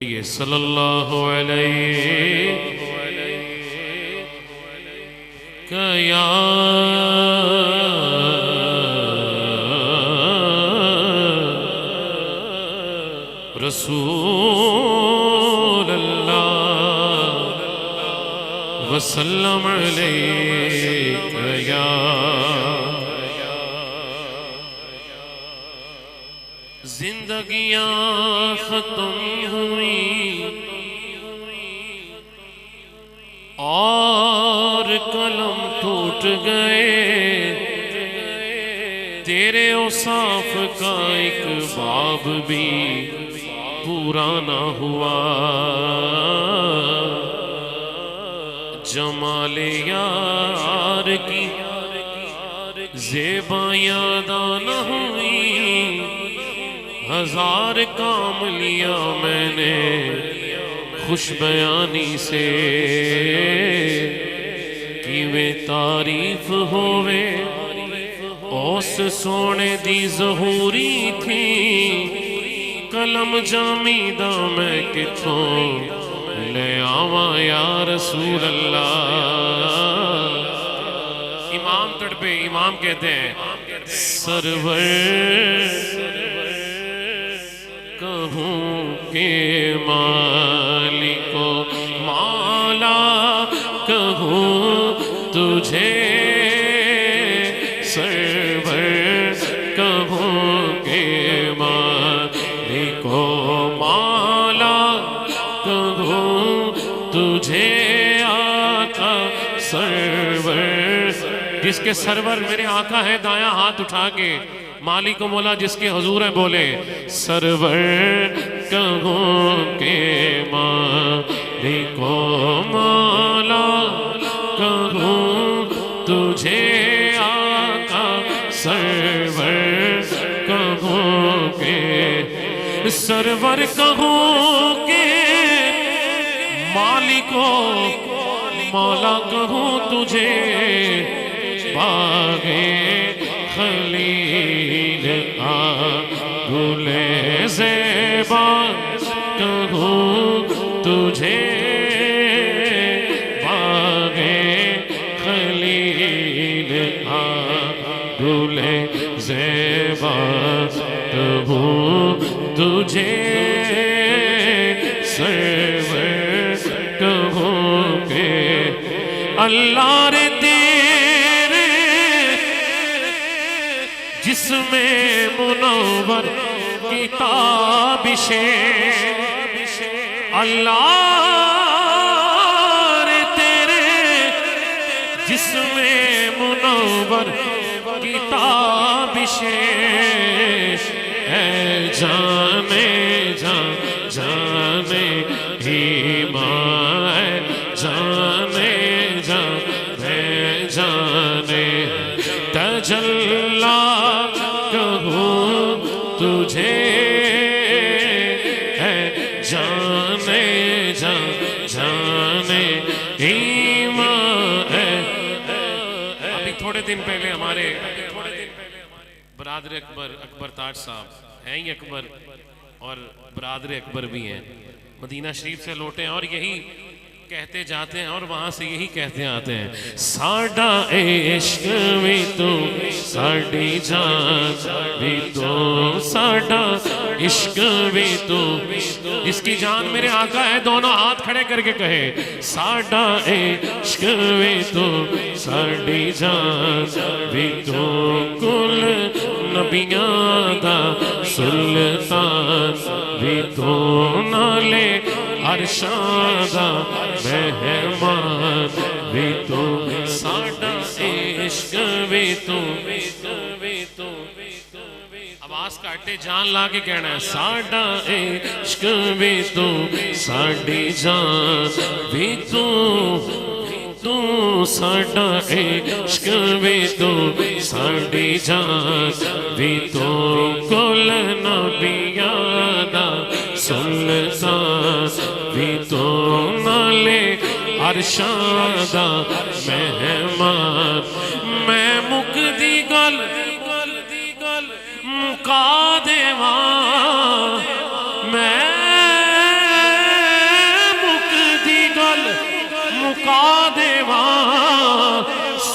صلی اللہ علیہ یا رسول اللہ وسلم علیک یا زندگیاں ختم ہوئی اور قلم ٹوٹ گئے، تیرے اوصاف کا ایک باب بھی پورا نہ ہوا، جمال یار کی زیبائیاں ادا نہ ہوئی، ہزار کام لیا میں نے خوش بیانی سے، کیویں تعریف ہوئے اوس سونے دی ظہوری تھی، قلم جامیدہ میں کتھوں لے آواں یا رسول اللہ۔ امام تڑپے، امام کہتے ہیں سرور کہوں کہ مالک و مولا کہوں تجھے، سرور کہوں کہ مالک و مولا کہوں تجھے، آقا سرور، جس کے سرور میرے آقا ہے دایاں ہاتھ اٹھا کے، مالک و مولا جس کے حضور ہے بولے سرور کہوں کہ مالک و مولا کہوں تجھے، آقا سرور کہوں کہ، سرور کہوں کہ مالک و مولا کہوں تجھے، باغے خلیل کا گل زیبا کہوں تجھے، باغے خلیل کا گل زیبا کہوں تجھے، سرور کہوں کہ اللہ رے تیرے جسم منور کی تابش، اللہ رے تیرے جسم منور کی تابش، اے جانے جان جانے ایمان، اے جانے جان اے جانے تجلی کہوں تجھے، اے جانے جان جانے ایمان۔ ابھی تھوڑے دن پہلے ہمارے برادر اکبر تاج صاحب ہیں ہی اکبر، اور برادر اکبر بھی ہیں، مدینہ شریف سے لوٹے ہیں اور یہی کہتے جاتے ہیں اور وہاں سے یہی کہتے آتے ہیں، ساڈا عشق بھی تو ساڈی جان بھی تو، ساڈا عشق بھی تو، جس کی جان میرے آقا ہے دونوں ہاتھ کھڑے کر کے کہے ساڈا عشق بھی تو ساڈی جان بھی تو، کل نبیاں دا سلطان بھی تو، نالے عرشاں دا مہمان بھی تو، ساڈا عشق بھی تو، آواز کاٹے جان لا کے کہنا ہے ساڈا عشق بھی تو ساڈی جان بھی تو، تو ساڈا عشق بھی تو ساڈی جان بھی تو، کل نبیاں دا سلطان بھی تو، نالے عرشاں دا مہمان، میں مکدی گل مکا دیواں، میں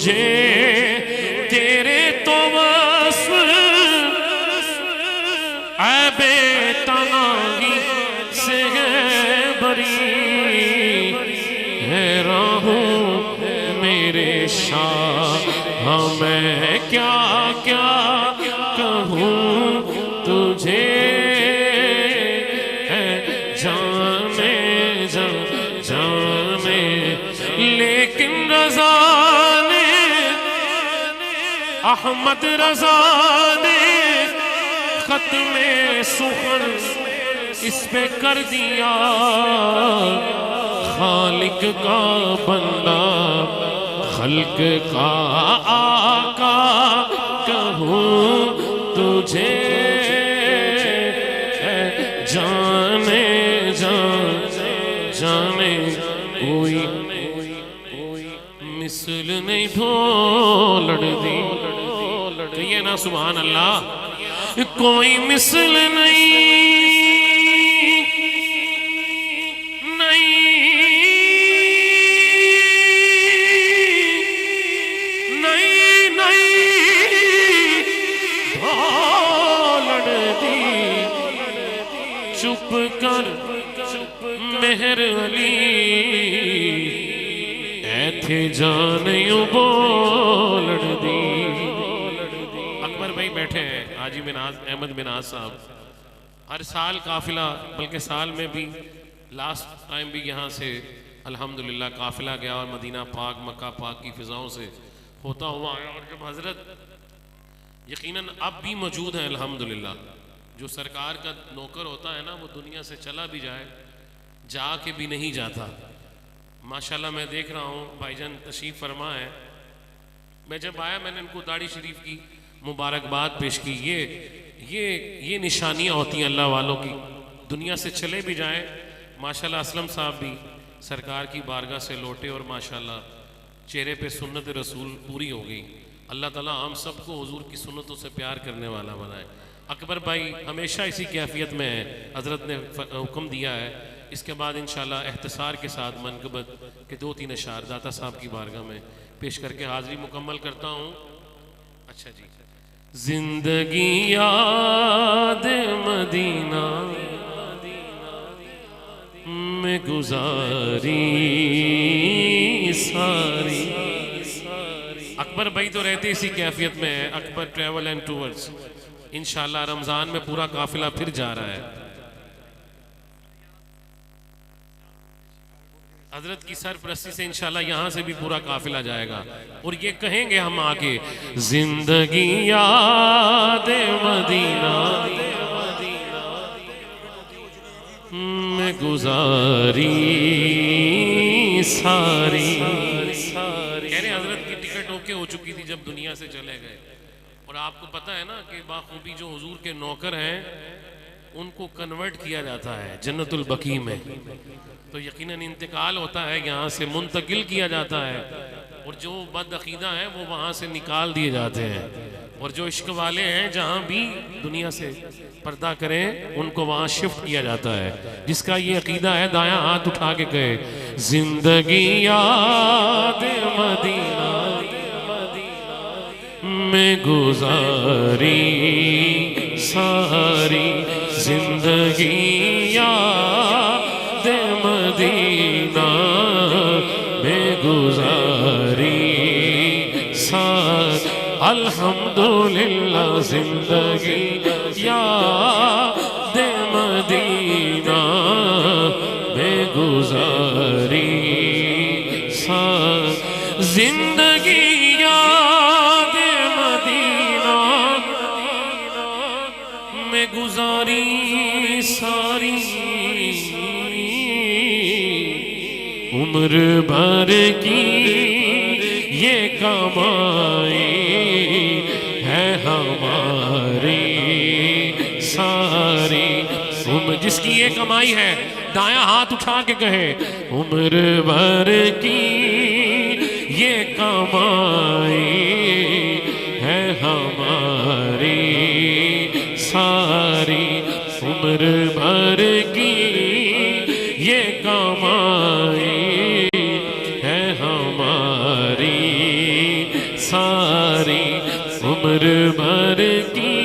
تجھے تیرے تو وصف عیب تناہی سے ہے بری، حیران ہوں میرے شاہ میں کیا کیا کہوں تجھے، جانے جانے لیکن رضا نے احمد رضا نے ختم سخن اس پہ کر دیا، خالق کا بندہ خلق کا آقا کہوں تجھے، جانے جانے کوئی مثل نہیں ڈھولڑ دی، کہیے نا سبحان اللہ، کوئی مثل نہیں چپ کر مہر علی اے تھے جانیوں بولڑ دی۔ اکبر بھائی بیٹھے ہیں، حاجی احمد مناز صاحب، ہر سال قافلہ، بلکہ سال میں بھی لاسٹ ٹائم بھی یہاں سے الحمدللہ قافلہ گیا اور مدینہ پاک مکہ پاک کی فضاؤں سے ہوتا ہوا آیا، اور جب حضرت یقیناً اب بھی موجود ہیں الحمدللہ، جو سرکار کا نوکر ہوتا ہے نا وہ دنیا سے چلا بھی جائے جا کے بھی نہیں جاتا۔ ماشاءاللہ میں دیکھ رہا ہوں بھائی جان تشریف فرما ہے، میں جب آیا میں نے ان کو داڑھی شریف کی مبارکباد پیش کی، یہ نشانیاں ہوتی ہیں اللہ والوں کی، دنیا سے چلے بھی جائیں۔ ماشاءاللہ اسلم صاحب بھی سرکار کی بارگاہ سے لوٹے اور ماشاءاللہ چہرے پہ سنت رسول پوری ہو گئی۔ اللہ تعالیٰ ہم سب کو حضور کی سنتوں سے پیار کرنے والا بنائے۔ اکبر بھائی ہمیشہ اسی کیفیت میں ہے، حضرت نے حکم دیا ہے۔ اس کے بعد انشاءاللہ احتسار کے ساتھ منقبت کے 2-3 اشعار داتا صاحب کی بارگاہ میں پیش کر کے حاضری مکمل کرتا ہوں۔ اچھا جی، زندگی یاد مدینہ میں گزاری ساری۔ اکبر بھائی تو رہتے اسی کیفیت میں ہے، اکبر ٹریول اینڈ ٹورز، انشاءاللہ رمضان میں پورا قافلہ پھر جا رہا ہے۔ حضرت کی سرپرستی سے انشاءاللہ یہاں سے بھی پورا قافلہ جائے گا، اور یہ کہیں گے ہم آگے، زندگی یاد مدینہ میں گزاری ساری۔ کہہ رہے حضرت کی ٹکٹ اوکے ہو چکی تھی جب دنیا سے چلے گئے، اور آپ کو پتہ ہے نا کہ باخوبی جو حضور کے نوکر ہیں ان کو کنورٹ کیا جاتا ہے جنت البقیع میں، تو یقیناً انتقال ہوتا ہے، یہاں سے منتقل کیا جاتا ہے، اور جو بد عقیدہ ہیں وہ وہاں سے نکال دیے جاتے ہیں، اور جو عشق والے ہیں جہاں بھی دنیا سے پردہ کریں ان کو وہاں شفٹ کیا جاتا ہے۔ جس کا یہ عقیدہ ہے دایاں ہاتھ اٹھا کے کہے، زندگی یاد مدینہ میں گزاری ساری، زندگی یاد مدینہ میں گزاری ساری، الحمدللہ زندگی یاد مدینہ میں گزاری ساری، زندگی گزاری ساری، عمر بھر کی یہ کمائی ہے ہماری ساری، جس کی یہ کمائی ہے دایاں ہاتھ اٹھا کے کہے، عمر بھر کی یہ کمائی ہے ہماری ساری، عمر بھر کی یہ کمائی ہے ہماری بھر بھر کی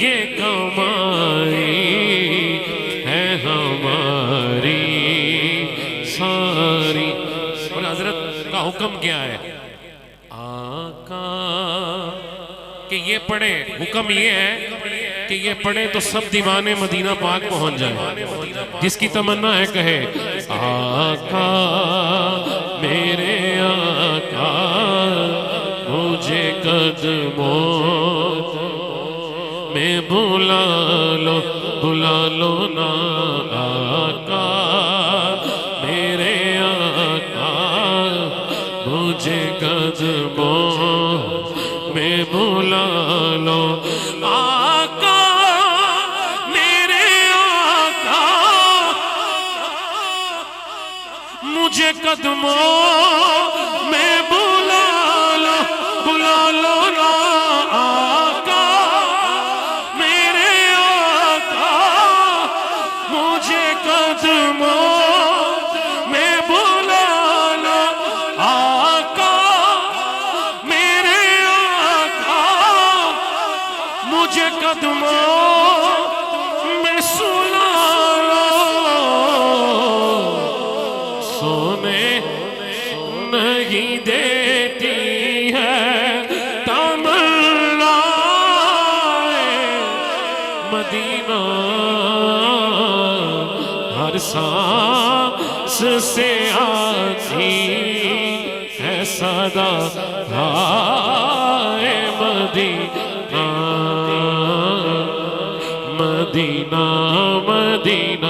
یہ کمائی ہے ہماری ساری. اور حضرت کا حکم کیا ہے؟ آقا کہ یہ پڑھے. حکم یہ ہے کہ یہ پڑھے تو سب دیوانے مدینہ پاک پہنچ جائیں. جس کی تمنا ہے کہے آقا میرے آقا مجھے قدموں میں بلا لو نا آقا میرے آقا مجھے قدموں میں بلا لو آقا میرے آقا مجھے قدموں میں بلا لو نا آقا میرے آقا مجھے قدموں میں بلا لو آقا میرے آقا مجھے قدموں میں سلا لو. سونے نہیں دیتی ہے تمنا مدینہ ہر سانس سے آتی ہے صدا ہائے مدینہ مدینہ مدینہ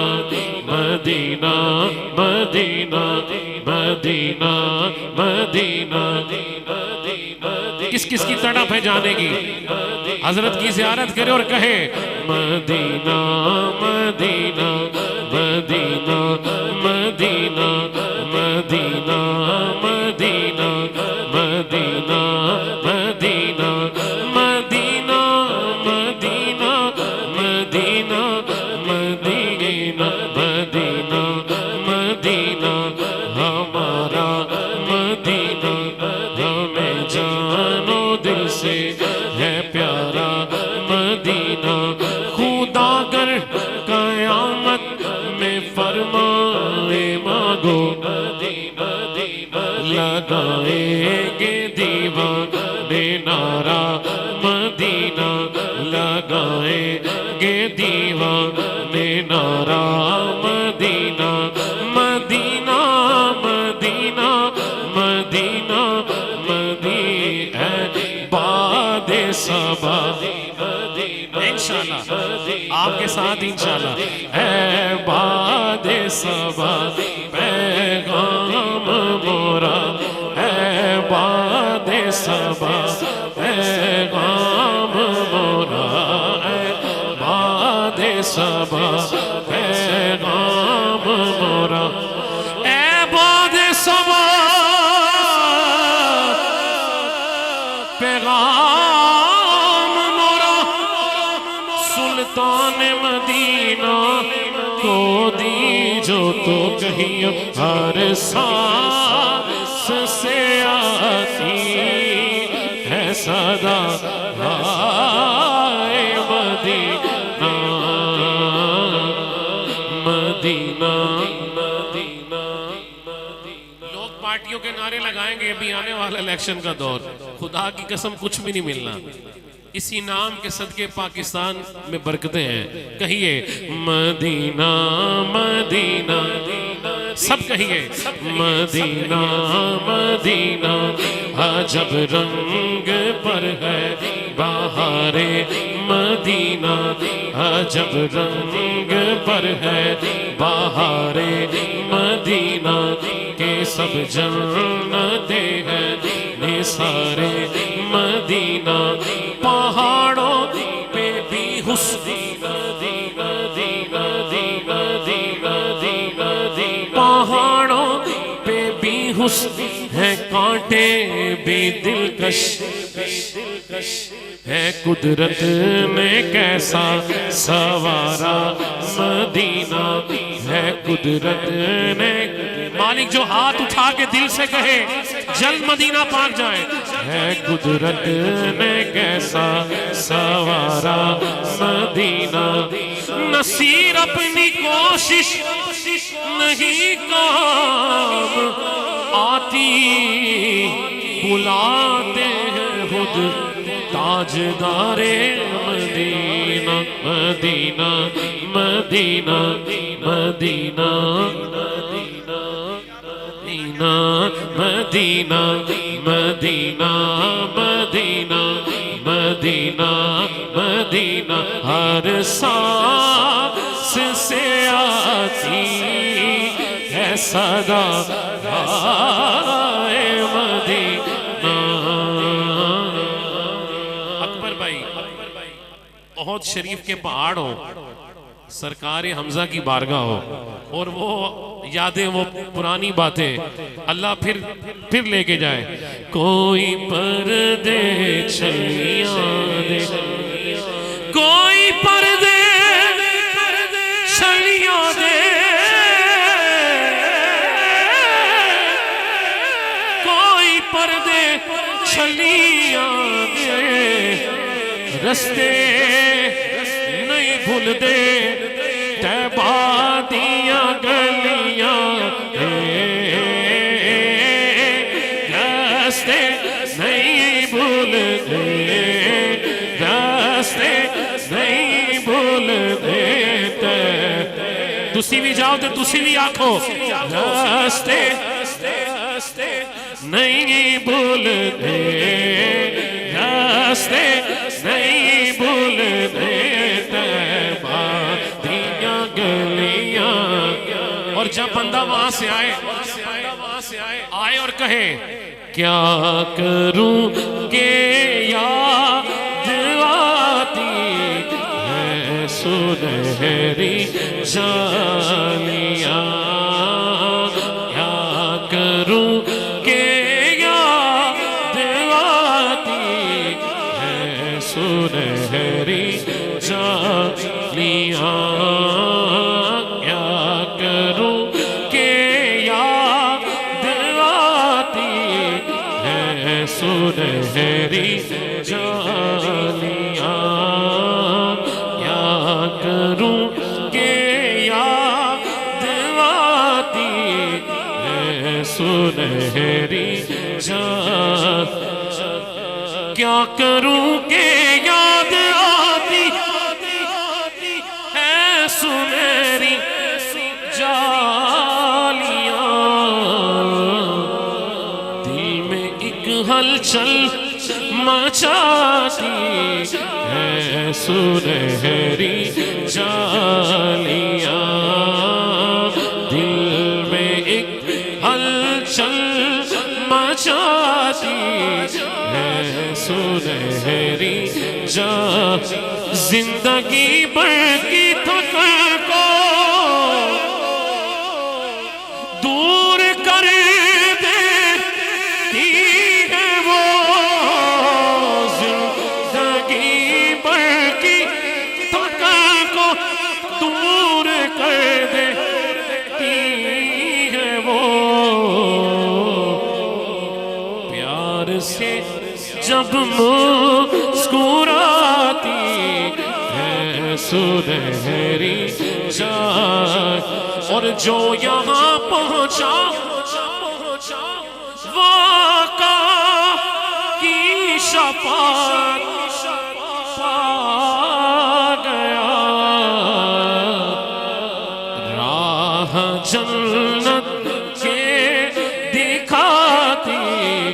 مدینہ مدینہ مدینہ مدینہ. کس کس کی تڑپ ہے جانے کی؟ حضرت کی زیارت کرے اور کہے مدینہ مدینہ مدینہ مدینہ مدینہ مدینہ مدینہ مدینہ مدینہ مدینہ مدینہ مدینہ مدینہ مدینہ ہمارا مدینہ ہمیں جانو دل سے ہے پیارا مدینہ. خدا گر قیامت میں فرمائے مانگو لگائیں گے دیوانے نعرہ مدینہ لگائیں گے دیوانے نعرہ مدینہ مدینہ مدینہ مدینہ مدینہ باد صبا انشاءاللہ آپ کے ساتھ انشاءاللہ اے باد صبا پیغام مورا اے باد صبا پیغام مورا اے باد صبا پیغام مورا اے باد صبا پیغام مورا سلطان مدینہ کو دیجو تو کہیں ہر سانس سے آتی ہے صدا ہائے مدینہ مدینہ مدینہ. لوگ پارٹیوں کے نعرے لگائیں گے ابھی آنے والا الیکشن کا دور. خدا کی قسم کچھ بھی نہیں ملنا. اسی نام کے صدقے پاکستان میں برکتیں ہیں. کہیے مدینہ مدینہ سب کہیے مدینہ مدینہ عجب رنگ پر ہے بہار مدینہ عجب رنگ پر ہے بہار مدینہ کے سب جنتے ہیں نثارے مدینہ. پہاڑوں پہ بھی حسن پہاڑوں پہ بھی حسن ہے کانٹے بھی دلکش ہے قدرت نے کیسا سوارا مدینہ ہے قدرت نے. مالک جو ہاتھ اٹھا کے دل سے کہے جلد مدینہ پاک جائیں. ہے قدرت نے کیسا سوارا مدینہ, نصیر اپنی کوشش نہیں کام آتی, بلاتے ہیں خود تاجدار مدینہ. مدینہ مدینہ مدینہ مدینہ مدینہ مدینہ مدینہ مدینہ, ہر سانس سے آتی ہے صدا آئے مدینہ. اکبر بھائی احد شریف کے پہاڑ ہو, سرکار حمزہ کی بارگاہ ہو, اور وہ یادیں, وہ پرانی باتیں اللہ پھر لے کے جائے. کوئی پردے چھلیاں دے, کوئی پردے چھلیاں دے, کوئی پردے چھلیاں دے, رستے نہیں بھول دے طیبہ دیاں گلیاں, راستے نہیں بھول دے, راستے نہیں بھول دے. تسی بھی جاؤ تو تسی بھی آکھو, راستے نہیں بھول دے, راستے نہیں بھول دے طیبہ دیاں گلیاں. اور جب بندہ وہاں سے آئے اور کہے کیا کروں کہ یاد آتی ہے سنہری جالیاں, کیا کروں کہ یاد آتی ہے سنہری جالیاں, کیا کروں کہ یاد آتی ہے سنہری جالیاں, کیا کروں کہ یاد آتی ہے سنہری جالیاں, کیا کروں کہ یاد آتی ہے سنہری جالیاں. دل میں ایک ہلچل مچاتی ہے سنہری جالیاں, دل میں ایک ہلچل مچاتی ہے سنہری جالیاں. زندگی بھر کی تھکن کو دور کر دیتی ہے وہ, زندگی بھر کی تھکن کو دور کر دیتی ہے وہ. پیار سے جب مسکراتی ہے سنہری جان, اور جو یہاں پہنچا وہ آقا کی شفاعت پا گیا. راہ جنت کے دکھاتی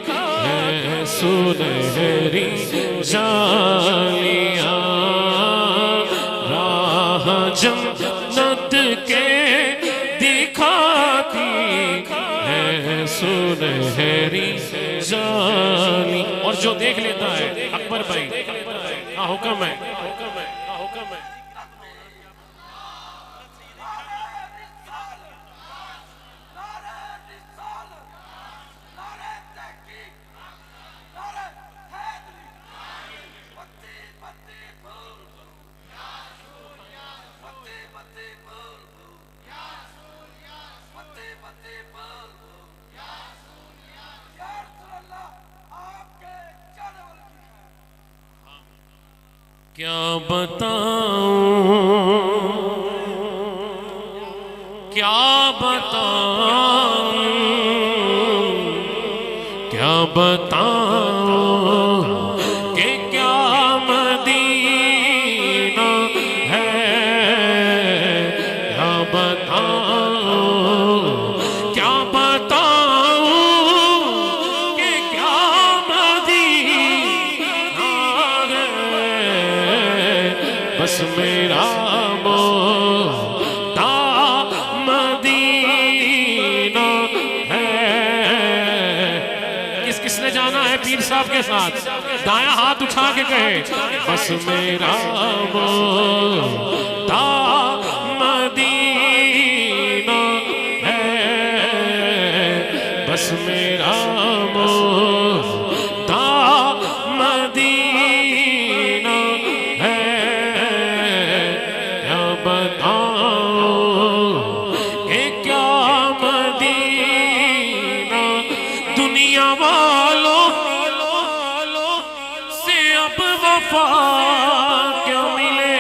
ہے سنہری جالیاں, راہ جنت کے دکھاتی ہے سنہری جالیاں. اور جو دیکھ لیتا ہے اکبر بھائی کیا حکم ہے, کیا بتاؤں کیا بتاؤں کیا بتاؤں کہ کیا مدینہ ہے کیا بتاؤں کیا بتاؤں کہ کیا مدینہ ہے بس میرا پیر صاحب کے ساتھ دایاں ہاتھ اٹھا کے کہے بس میرا مدینہ مدینہ ہے بس میرا مدینہ ہے کیا بتاؤں کہ کیا مدینہ دنیا والوں وفا کیا ملے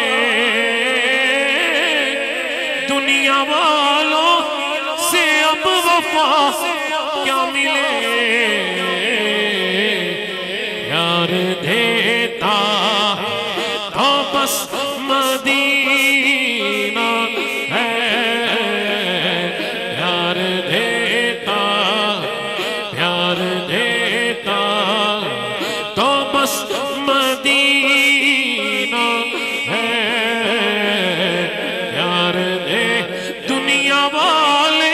دنیا والوں سے اب وفا کیا ملے یار دیتا تو بس مدینہ ہے یار دیتا پیار دیتا تو بس مدینہ ہے یار دے دنیا والے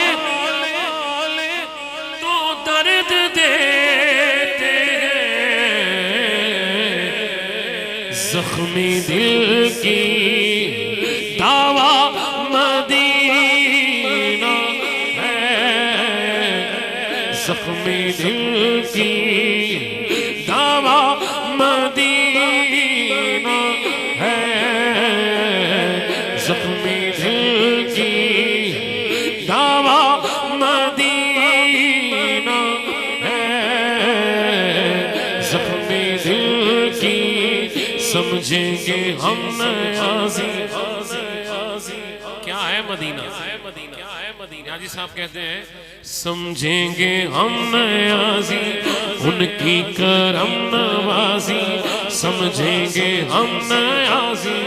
تو درد دیتے ہیں زخمی دل کی دعویٰ مدینہ ہے زخمی دل کی دعویٰ مدینہ ہے زخمی دل کی دعویٰ مدینہ ہے زخمی دل کی سمجھیں گے ہم نیازی کیا ہے مدینہ حاجی صاحب کہتے ہیں سمجھیں گے ہم نیازی ان کی کرم نوازی سمجھیں گے ہم نیازی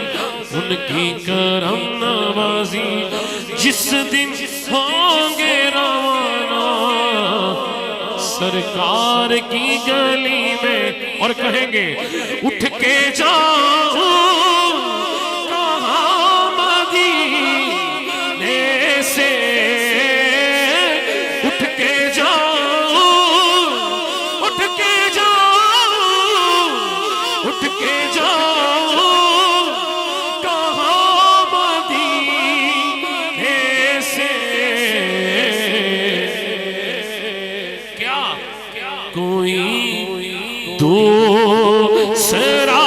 ان کی کرم نوازی جس دن ہوں گے روانہ سرکار کی گلی میں اور کہیں گے اٹھ کے جاؤں کہاں مدینے سے اٹھ کے جاؤں اٹھ کے جاؤں اٹھ کے جاؤں کہاں مدینے سے کیا کوئی دوسرا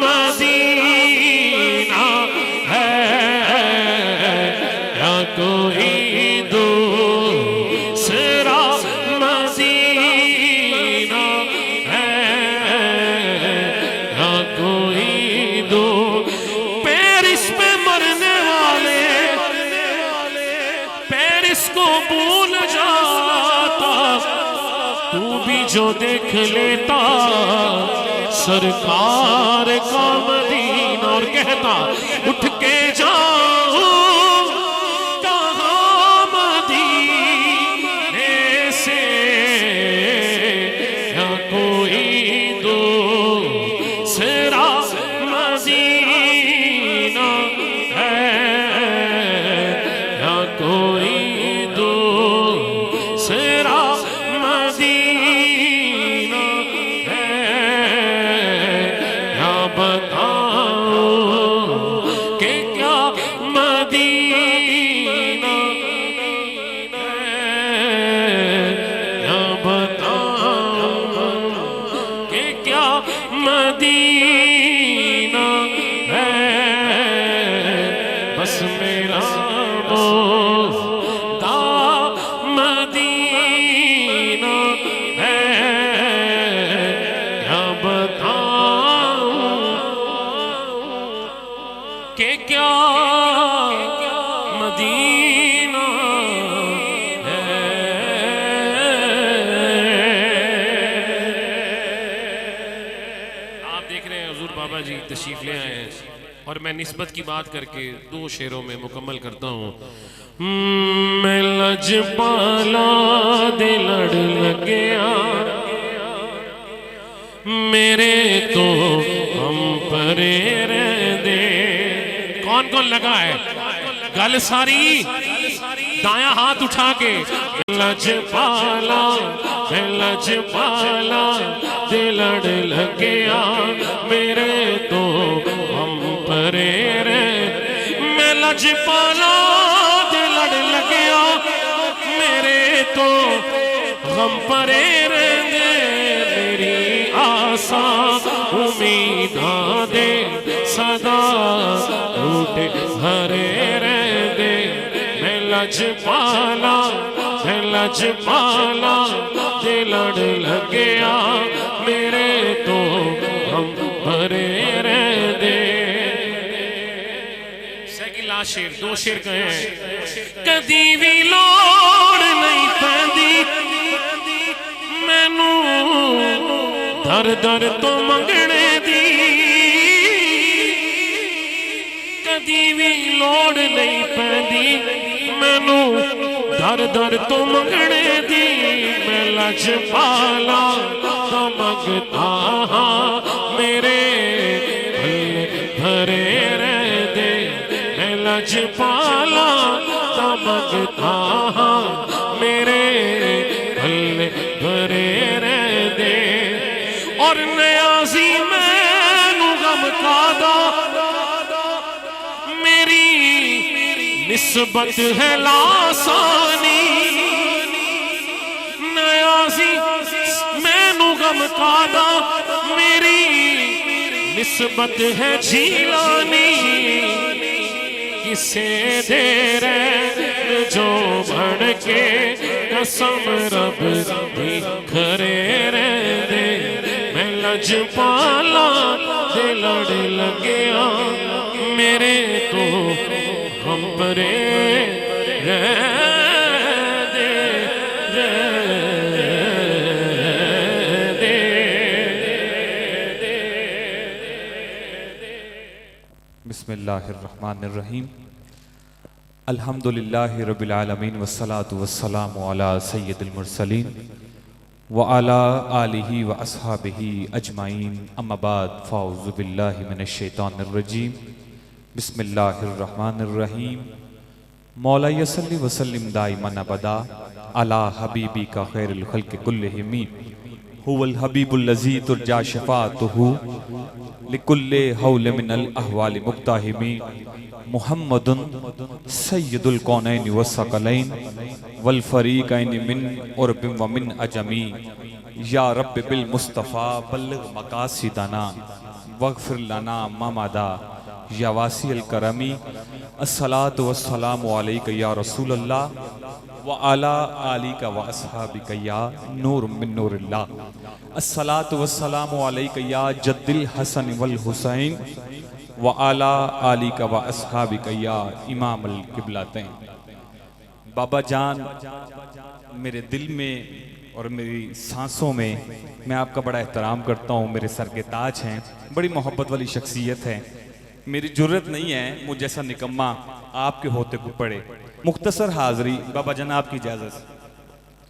مدینہ ہے یا کوئی دوسرا مدینہ ہے یا کوئی پیرس پہ مرنے والے پیرس کو بھول جاتا تو بھی جو دیکھ لیتا سرکار کا مدینہ اور کہتا اٹھ کے جاؤں کہاں مدینے سے یا کوئی دوسرا مدینہ ہے یا کوئی دوسرا مدینہ ہے یا بتاؤں کہ کہ کیا مدینہ ہے۔ آپ دیکھ رہے ہیں حضور بابا جی تشریف لے آئے ہیں اور میں نسبت کی بات کر کے 2 شعروں میں مکمل کرتا ہوں۔ میں لجپالا دے لڑ لگیا میرے تو ہم پرے رہ دے۔ کون کون لگا ہے گل ساری دایاں ہاتھ اٹھا کے۔ لجپالا میں لجپالا دے لڑ لگیا میرے تو ہم پرے رہ۔ میں لجپالا دے لڑ لگیا میرے تو غم پرے رہ دے۔ میری آساں امیداں دے صدا اٹھے بھرے رہ دے۔ میں لجپالا میں لجپالا دے لڑ لگیا میرے تو ہم بھرے رہ دے۔ سیکلا شیر 2 شیر کہے ہیں۔ کدی بھی لوڑ نہیں پیندی مینوں در در تو منگنے دی۔ کدی بھی لوڑ نہیں پیندی مینوں در در تو منگنے دی۔ میں لجپالا تو منگتا ہاں میرے بھلے بھرے رہ دے۔ میں لجپالا تو منگتا ہاں میرے بھلے بھرے رہ دے۔ اور نیازی مینوں غم کادا میری نسبت ہے لاسانی۔ نیازی مینوں غم کادا میری نسبت ہے جیلانی۔ کسے دے رہن جو بڑھ کے قسم رب دی کھرے رہ دے۔ میں لجپالا دے لڑ لگیا میرے تو ہم پرے رہ دے بسم اللہ الرحمن الرحیم۔ الحمدللہ رب العالمین والصلاة والسلام علی سید المرسلین وعلی آلہ واصحابہ اجمعین، اما بعد فاعوذ باللہ من الشیطان الرجیم۔ بسم اللہ الرحمن الرحیم۔ مولا صلی وسلم دائما ابدا علی حبیبی کا خیر الخلق کلہم، هو الحبیب الذی ترجا شفاعتہ لکل حول من الاحوال مقتحم، محمد سید الکونین والثقلین والفریقین من عرب ومن عجمی۔ یا رب بالمصطفیٰ بلغ مقاصدنا واغفر لنا ما مضی یا واسع الکرم۔ الصلاۃ والسلام علیک یا رسول اللہ وعلی آلک واصحابک یا نور من نور اللہ۔ الصلاۃ والسلام علیک یا جد الحسن والحسین وعلی آلک واصحابک یا امام القبلتین۔ بابا جان میرے دل میں اور میری سانسوں میں میں آپ کا بڑا احترام کرتا ہوں، میرے سر کے تاج ہیں، بڑی محبت والی شخصیت ہے۔ میری جرت نہیں ہے مجھ جیسا نکمہ آپ کے ہوتے کو پڑے۔ مختصر حاضری بابا جان آپ کی اجازت سے۔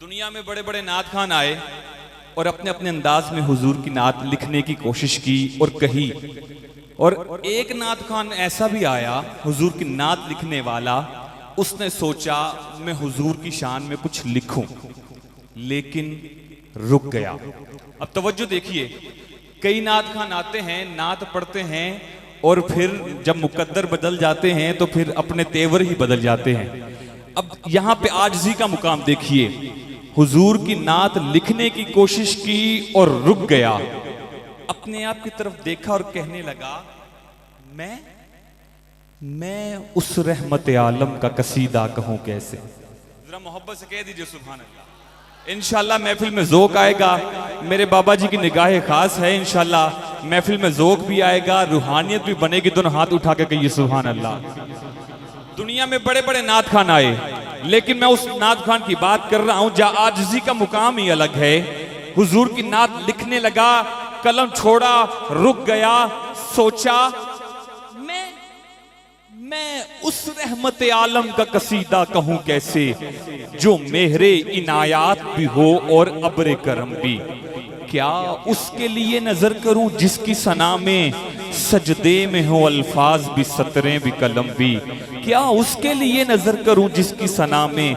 دنیا میں بڑے بڑے نعت خان آئے اور اپنے اپنے انداز میں حضور کی نعت لکھنے کی کوشش کی اور کہی، اور ایک نعت خان ایسا بھی آیا حضور کی نعت لکھنے والا، اس نے سوچا میں حضور کی شان میں کچھ لکھوں، لیکن رک گیا۔ اب توجہ دیکھیے، کئی نعت خان آتے ہیں، نعت پڑھتے ہیں، اور پھر جب مقدر بدل جاتے ہیں تو پھر اپنے تیور ہی بدل جاتے ہیں۔ اب یہاں پہ عاجزی کا مقام دیکھیے، حضور کی نعت لکھنے کی کوشش کی اور رک گیا، اپنے آپ کی طرف دیکھا اور کہنے لگا میں اس رحمت عالم کا قصیدہ کہوں کیسے۔ ذرا محبت سے کہہ دیجئے سبحان اللہ۔ انشاءاللہ محفل میں ذوق آئے گا، میرے بابا جی کی نگاہ خاص ہے انشاءاللہ۔ محفل میں ذوق بھی آئے گا, روحانیت بھی بنے گی. دونوں ہاتھ اٹھا کے کہیے سبحان اللہ. دنیا میں بڑے بڑے نعت خوان آئے, لیکن میں اس نعت خوان کی بات کر رہا ہوں جہاں عاجزی کا مقام ہی الگ ہے. حضور کی نعت لکھنے لگا, قلم چھوڑا, رک گیا, سوچا میں اس رحمت عالم کا قصیدہ کہوں کیسے جو مہر عنایات بھی ہو اور ابر کرم بھی. کیا اس کے لیے نظر کروں جس کی ثنا میں سجدے میں ہو الفاظ بھی سطریں بھی قلم بھی. کیا اس کے لیے نظر کروں جس کی ثنا میں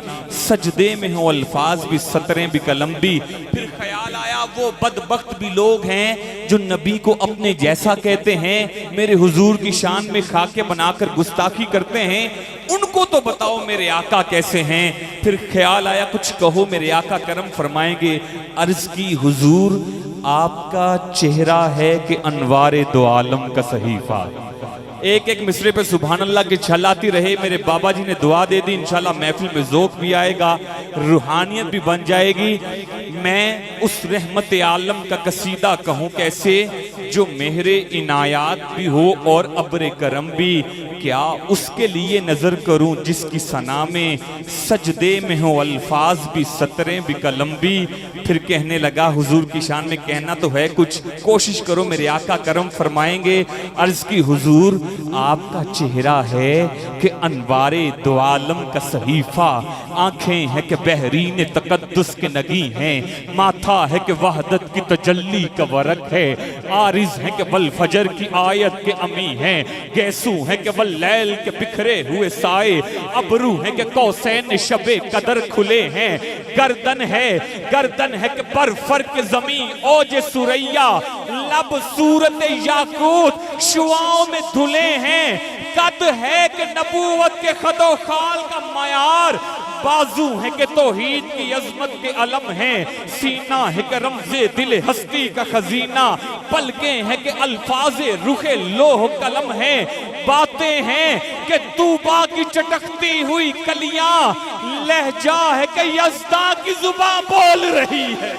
سجدے میں ہو الفاظ بھی سطریں بھی قلم بھی. پھر خیال آیا وہ بدبخت بھی لوگ ہیں جو نبی کو اپنے جیسا کہتے ہیں, میرے حضور کی شان میں خاکے بنا کر گستاخی کرتے ہیں, ان کو تو بتاؤ میرے آقا کیسے ہیں. پھر خیال آیا کچھ کہو میرے آقا کرم فرمائیں گے. عرض کی حضور آپ کا چہرہ ہے کہ انوار دو عالم کا صحیفہ. ایک ایک مصرے پہ سبحان اللہ کی چھل آتی رہے. میرے بابا جی نے دعا دے دی, انشاءاللہ محفل میں ذوق بھی آئے گا, روحانیت بھی بن جائے گی. میں اس رحمت عالم کا قصیدہ کہوں کیسے جو مہر عنایات بھی ہو اور ابر کرم بھی. کیا اس کے لیے نظر کروں جس کی ثنا میں سجدے میں ہو الفاظ بھی سطریں بھی قلم بھی. پھر کہنے لگا حضور کی شان میں کہنا تو ہے کچھ, کوشش کرو میرے آقا کرم فرمائیں گے. عرض کی حضور آپ کا چہرہ ہے کہ انوار دو عالم کا صحیفہ. آنکھیں ہیں کہ بحرین تقدس کے نگی ہیں, ماتھا ہے کہ وحدت کی تجلی کا ورق ہے, عارض ہے کہ والفجر کی آیت کے امی ہیں, گیسو ہے کہ واللیل کے بکھرے ہوئے سائے, ابرو ہے کہ قوسین شب قدر کھلے ہیں, گردن ہے کہ برفر کے زمین اوج سوریا, لب صورت یاقوت شعاؤں میں دھلے ہیں, قد ہے کہ نبوت کے خد و خال کا معیار, بازو ہے کہ توحید کی عظمت کے علم ہیں, سینہ ہے کہ رمز دل ہستی کا خزینہ, پلکیں ہیں کہ الفاظ رخ لوح قلم ہیں, باتیں ہیں کہ طوبا کی چٹکتی ہوئی کلیاں, لہجہ ہے کہ یزداں کی زبان بول رہی ہے.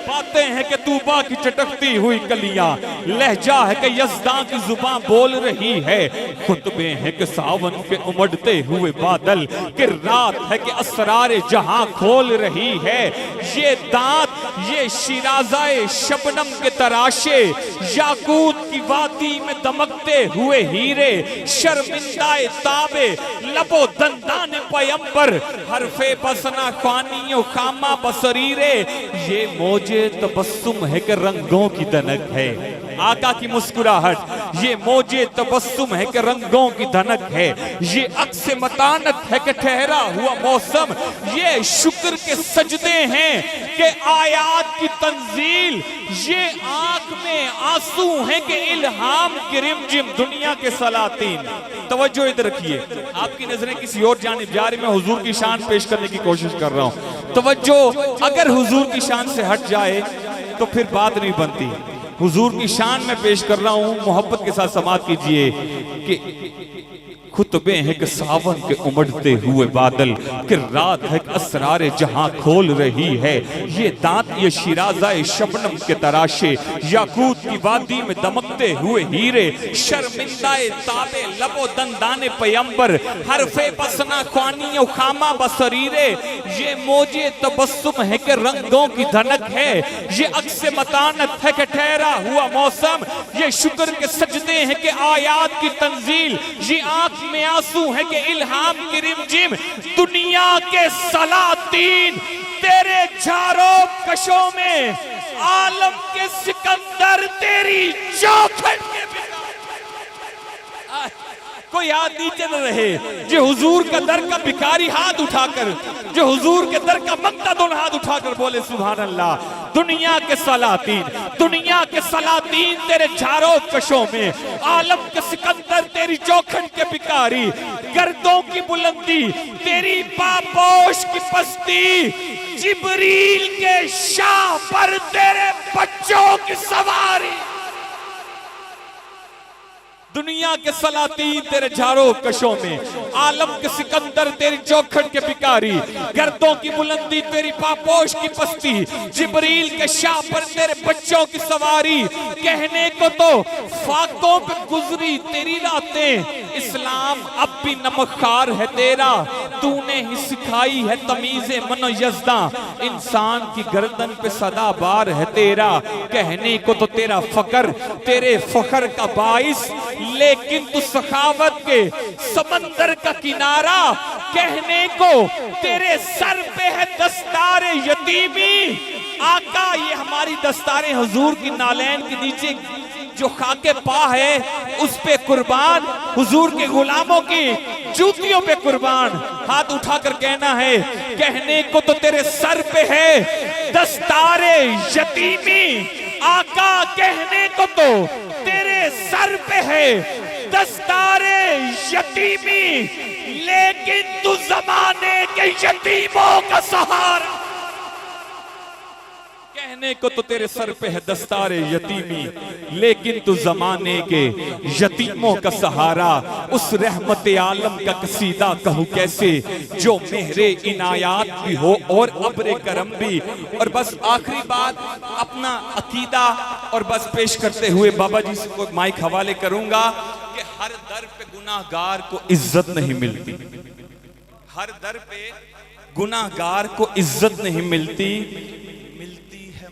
باتیں ہیں کہ طوبا کی چٹکتی ہوئی کلیاں, لہجہ ہے کہ یزداں کی زبان بول رہی ہے, خطبے ہیں کہ ساون کے امڑتے ہوئے بادل, کہ رات ہے کہ اسرار جہاں کھول رہی ہے. یہ دانت یہ شیرازہ شبنم کے تراشے, یاقوت کی وادی میں دمکتے ہوئے ہیرے, شرمندہ تابے لب و دندان پیمبر, حرف بسنا خوانی و خامہ بصریرے. یہ موج تبسم ہے کہ رنگوں کی دھنک ہے, آقا کی مسکراہٹ, یہ موج تبسم ہے کہ رنگوں کی دھنک ہے, یہ عکس متانت ہے کہ ٹھہرا ہوا موسم, یہ شکر کے سجدے ہیں کہ آیات کی تنزیل, یہ آنکھ میں آنسو ہیں کہ الہام کی رمجم دنیا کے سلاطین. توجہ ادھر رکھیے, آپ کی نظریں کسی اور جانب جا رہی, میں حضور کی شان پیش کرنے کی کوشش کر رہا ہوں. توجہ, اگر حضور کی شان سے ہٹ جائے تو پھر بات نہیں بنتی. حضور کی شان میں پیش کر رہا ہوں, محبت کے ساتھ سماعت کیجئے کہ خطبے ہیں کہ ساون کے امڑتے ہوئے بادل, کہ رات ہے کہ اسرار جہاں کھول رہی ہے. یہ دانت یہ شیرازہ شبنم کے تراشے, یاقوت کی وادی میں دمکتے ہوئے ہیرے, شرمندہ تابے لب و دندان پیمبر, حرف بسنا خوانی و خامہ بصریرے. یہ موج تبسم ہے کہ رنگوں کی دھنک ہے, یہ عکس متانت ہے کہ ٹھہرا ہوا موسم, یہ شکر کے سجدے ہیں کہ آیات کی تنزیل, یہ آنکھ میں آنسو ہے کہ الہام کی رمجم دنیا کے سلاطین. تیرے چاروں کشوں میں عالم کے سکندر تیری چوکھٹ کے کوئی ہاتھ نیچے نہ رہے. جو حضور کا در کا بھکاری ہاتھ اٹھا کر, جو حضور کے در کا مقتدر ہاتھ اٹھا کر بولے سبحان اللہ. دنیا کے سلاطین, دنیا کے سلاطین تیرے چاروں کشوں میں, عالم کے سکندر تیری چوکھٹ کے بھکاری, گردوں کی بلندی تیری پاپوش کی پستی, جبریل کے شاہ پر تیرے بچوں کی سواری. دنیا کے سلاطین تیرے جھاڑوں کشوں میں، عالم کے سکندر تیری چوکھٹ کے بکاری، گردوں کی بلندی تیری پاپوش کی پستی، جبریل کے شاہ پر تیرے بچوں کی سواری، کہنے کو تو فاقوں پہ گزری تیری راتیں، اسلام اب بھی نمکھار ہے تیرا، تو نے ہی سکھائی ہے تمیز من و یزداں، انسان کی گردن پہ صدا بار ہے تیرا، کہنے کو تو تیرا فقر تیرے فخر کا باعث، لیکن تو سخاوت کے سمندر کا کنارہ، کہنے کو تیرے سر پہ ہے دستار یتیمی، آقا یہ ہماری دستار حضور کی نالین کے نیچے جو خاک پا ہے اس پہ قربان، حضور کے غلاموں کی جوتیوں پہ قربان، ہاتھ اٹھا کر کہنا ہے، کہنے کو تو تیرے سر پہ ہے دستار یتیمی، آقا کہنے کو تو تیرے سر پہ ہے دستار یتیمی، لیکن تو زمانے کے یتیموں کا سہارا، کہنے کو تو تیرے سر پہ ہے دستار یتیمی، لیکن تو زمانے کے یتیموں کا سہارا، اس رحمت عالم کا قصیدہ کہوں کیسے جو مہر عنایات بھی ہو اور ابر کرم بھی، اور بس آخری بات اپنا عقیدہ اور بس پیش کرتے ہوئے بابا جی سے کوئی مائک حوالے کروں گا کہ ہر در پہ گناہگار کو عزت نہیں ملتی، ہر در پہ گناہگار کو عزت نہیں ملتی،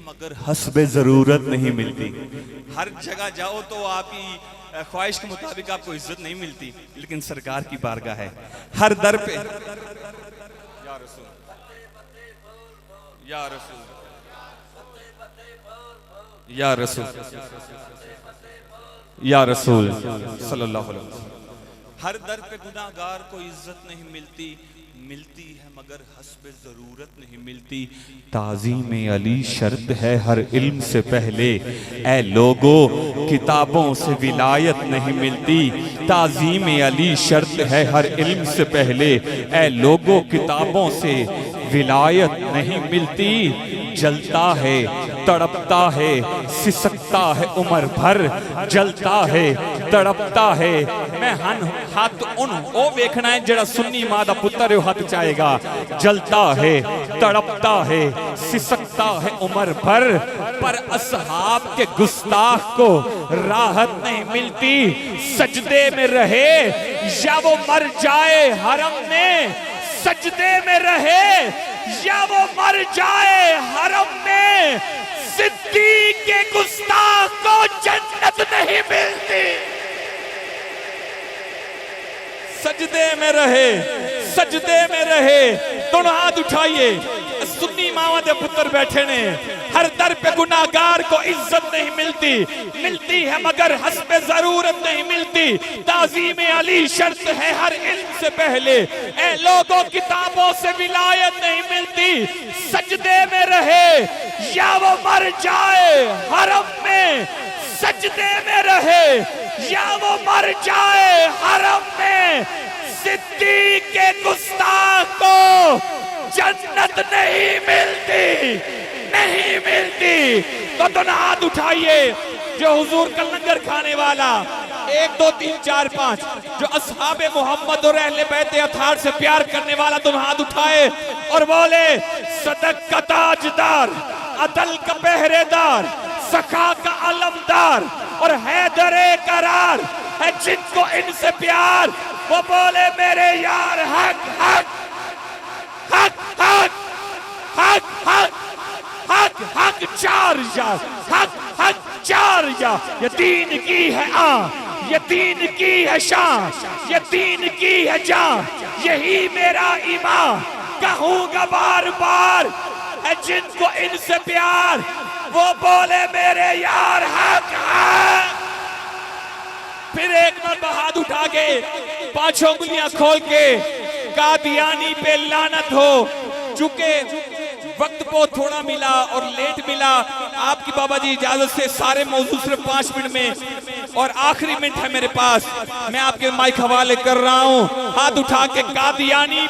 مگر حسب ضرورت نہیں ملتی، ہر جگہ جاؤ تو آپ کی خواہش کے مطابق آپ کو عزت نہیں ملتی، لیکن سرکار کی بارگاہ ہے ہر در پہ، یا رسول یا رسول یا رسول یا رسول صلی اللہ علیہ وسلم، ہر در پہ گناہگار کو عزت نہیں ملتی، ملتی ہے مگر حسب ضرورت نہیں ملتی، تعظیم علی شرط ہے ہر علم سے پہلے، اے لوگو کتابوں سے ولایت نہیں ملتی، تعظیم علی شرط ہے ہر علم سے پہلے، اے لوگو کتابوں سے ولایت نہیں ملتی، جلتا ہے تڑپتا ہے سسکتا ہے عمر بھر، جلتا ہے تڑپتا ہے، میں ہاتھ او ویکھنا ہے جڑا سنی ماں دا پتر ہاتھ چاہے گا، جلتا ہے تڑپتا ہے سسکتا ہے عمر بھر، پر اصحاب کے گستاخ کو راحت نہیں ملتی، سجدے میں رہے یا وہ مر جائے حرم میں، سجدے میں رہے یا وہ مر جائے حرم میں، صدیق کے گستاخ کو جنت نہیں ملتی، سجدے میں رہے سجدے میں رہے، دونوں ہاتھ اٹھائیے، سنی ماما دے پتر بیٹھے نے، ہر در پہ گناہگار کو عزت نہیں ملتی، ملتی ہے مگر حسب ضرورت نہیں ملتی، تعظیم علی شرط ہے ہر علم سے پہلے، اے لوگوں کتابوں سے ولایت نہیں ملتی، سجدے میں رہے یا وہ مر جائے حرم میں، سجدے میں رہے یا وہ مر جائے حرم میں، صدیق کے گستاخ کو جنت نہیں ملتی، نہیں ملتی، تو دونوں ہاتھ اٹھائیے، جو حضور کا لنگر کھانے والا، 1 2 3 4 5، جو اصحاب محمد اور اہل بیت اطہار سے پیار کرنے والا، دونوں ہاتھ اٹھائے اور بولے، صدق کا تاجدار، عدل کا پہرے دار، سخا کا علمدار اور حیدر قرار ہے جن کو ان سے پیار، وہ بولے میرے یار حق حق حق حق حق حق حق حق چار یا حق حق چار یا، یہ دین کی ہے آن، یہ دین کی ہے شان، یہ دین کی ہے جان، یہی میرا ایمان، کہوں گا بار بار ہے جن کو ان سے پیار، وہ بولے میرے یار حق حق، پھر ایک مرتبہ ہاتھ اٹھا کے 5 انگلیاں کھول کے، قادیانی پہ لعنت ہو، چونکہ وقت بہت تھوڑا ملا اور لیٹ ملا، آپ کی بابا جی اجازت سے سارے موضوع صرف 5 منٹ میں، اور آخری منٹ ہے میرے پاس، میں آپ کے مائک حوالے کر رہا ہوں، ہاتھ اٹھا کے قادیانی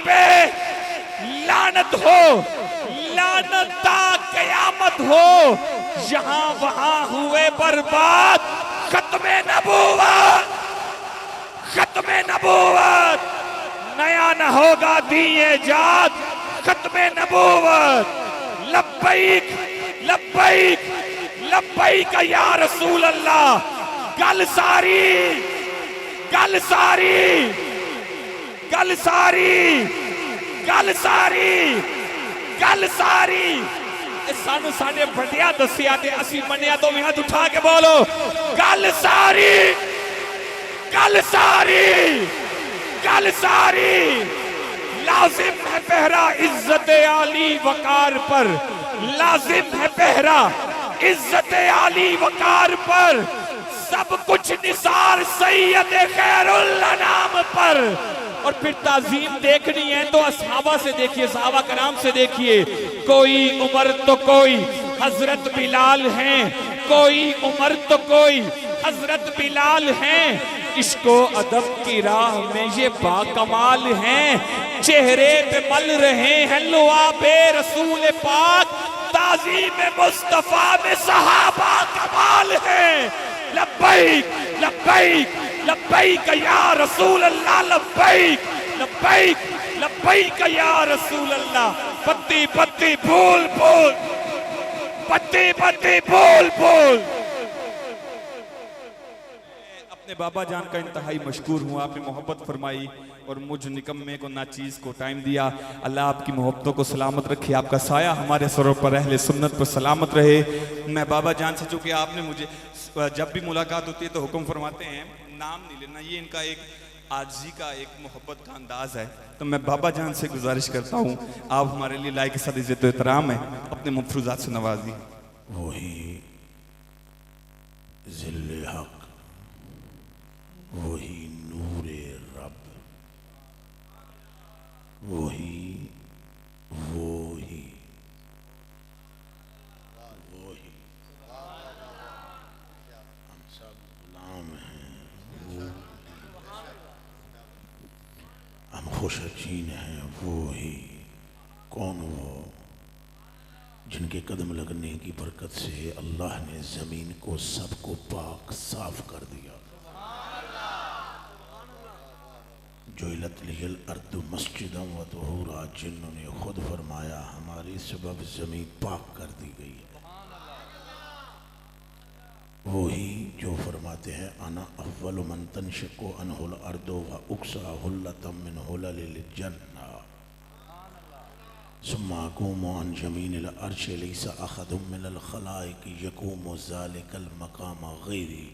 پہ لعنت ہو، لعنت تا قیامت ہو، یہاں وہاں ہوئے برباد، ختم نبوت، ختم نبوت، نیا نہ ہوگا دین ایجاد، ختم نبوت، لبیک لبیک لبیک یا رسول اللہ، گل ساری گل ساری گل ساری گل ساری گل ساری سانو ساڈے بڑیا دسیا تے اسی منیا تو ہاتھ اٹھا کے بولو گل ساری گل ساری گل ساری۔ لازم ہے پہرا عزت عالی وقار پر، لازم ہے پہرا عزت عالی وقار پر، سب کچھ نثار سید خیر الانام پر۔ اور پھر تعظیم دیکھنی ہے تو اصحابہ سے دیکھیے، صحابہ کرام سے دیکھیے، کوئی عمر تو کوئی حضرت بلال ہیں، کوئی عمر تو کوئی حضرت بلال ہیں، عشق و ادب کی راہ میں یہ باکمال ہیں، چہرے پہ مل رہے ہیں لعاب رسول پاک، تعظیم مصطفیٰ میں صحابہ کمال ہیں۔ لبیک لبیک لبیک یا رسول اللہ، لبیک لبیک لبیک یا رسول اللہ۔ پتی پتی پھول پھول، پتی پتی پھول پھول۔ اپنے بابا جان کا انتہائی مشکور ہوں، آپ نے محبت فرمائی اور مجھ نکمے کو ناچیز کو ٹائم دیا۔ اللہ آپ کی محبتوں کو سلامت رکھے، آپ کا سایہ ہمارے سروں پر، اہل سنت پر سلامت رہے۔ میں بابا جان سے، چونکہ آپ نے مجھے جب بھی ملاقات ہوتی ہے تو حکم فرماتے ہیں نام نہیں لینا، یہ ان کا ایک عاجزی کا ایک محبت کا انداز ہے، تو میں بابا جان سے گزارش کرتا ہوں آپ ہمارے لیے لائق صد عزت و احترام ہے، اپنے مفروضات سے نوازی۔ وہی ذل حق، وہی نور رب، وہی وہی وہی ہم سب غلام ہیں، ہم خوش اچین ہیں، وہی کون وہ جن کے قدم لگنے کی برکت سے اللہ نے زمین کو سب کو پاک صاف کر دیا۔ جعلت لی الارض مسجدا و طہورا، جنہوں نے خود فرمایا ہماری سبب زمین پاک کر دی گئی ہے۔ وہی جو فرماتے ہیں انا اول من تنشق عنہ الارض و اکسا حلتا من حلل الجنہ، ثم اقوم عن جمین العرش لیس احد من الخلائق یقوم ذلک المقام غیری،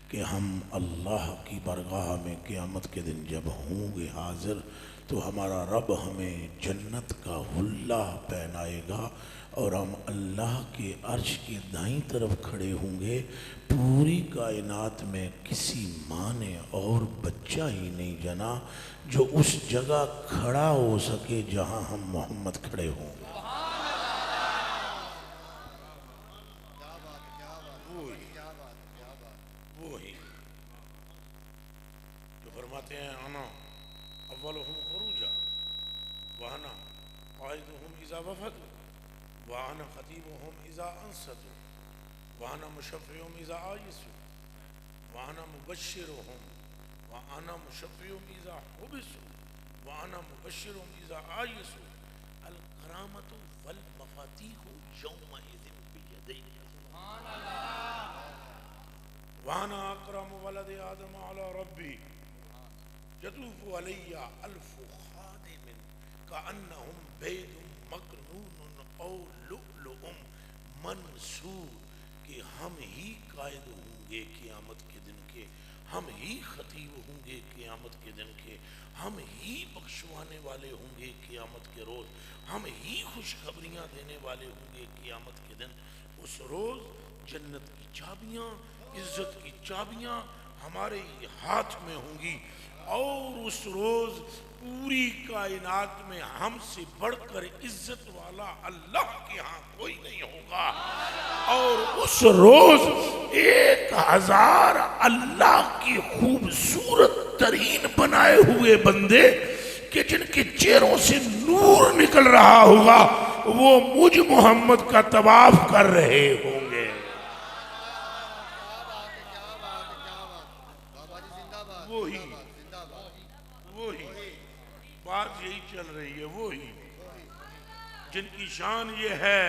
کہ ہم اللہ کی بارگاہ میں قیامت کے دن جب ہوں گے حاضر تو ہمارا رب ہمیں جنت کا حلہ پہنائے گا اور ہم اللہ کے عرش کے دائیں طرف کھڑے ہوں گے۔ پوری کائنات میں کسی ماں نے اور بچہ ہی نہیں جنا جو اس جگہ کھڑا ہو سکے جہاں ہم محمد کھڑے ہوں۔ وہی جو فرماتے ہیں انا اولہم خروجا وانا قائدہم اذا وفدوا وانا خطیبہم اذا انصتوا وانا مشفعہم اذا آیسوا وانا مبشرہم وانا مشفعہم اذا حبسوا وانا مبشرہم اذا آیسوا، الکرامۃ والمفاتیح یومئذ بیدی، وانا اکرم ولد آدم علی ربی یطوف علی الف خادم کانہم بید مکنون او لؤلؤ منثور، کہ ہم ہی قائد ہوں گے قیامت کے دن کے، ہم ہی خطیب ہوں گے قیامت کے دن کے، ہم ہی بخشوانے والے ہوں گے قیامت کے روز، ہم ہی خوشخبریاں دینے والے ہوں گے قیامت کے دن۔ اس روز جنت کی چابیاں، عزت کی چابیاں ہمارے ہی ہاتھ میں ہوں گی، اور اس روز پوری کائنات میں ہم سے بڑھ کر عزت والا اللہ کے ہاں کوئی نہیں ہوگا، اور اس روز 1000 اللہ کی خوبصورت ترین بنائے ہوئے بندے کہ جن کے چہروں سے نور نکل رہا ہوگا وہ مجھ محمد کا طواف کر رہے ہوں گے۔ وہی وہی بات یہی چل رہی ہے، وہی جن کی شان یہ ہے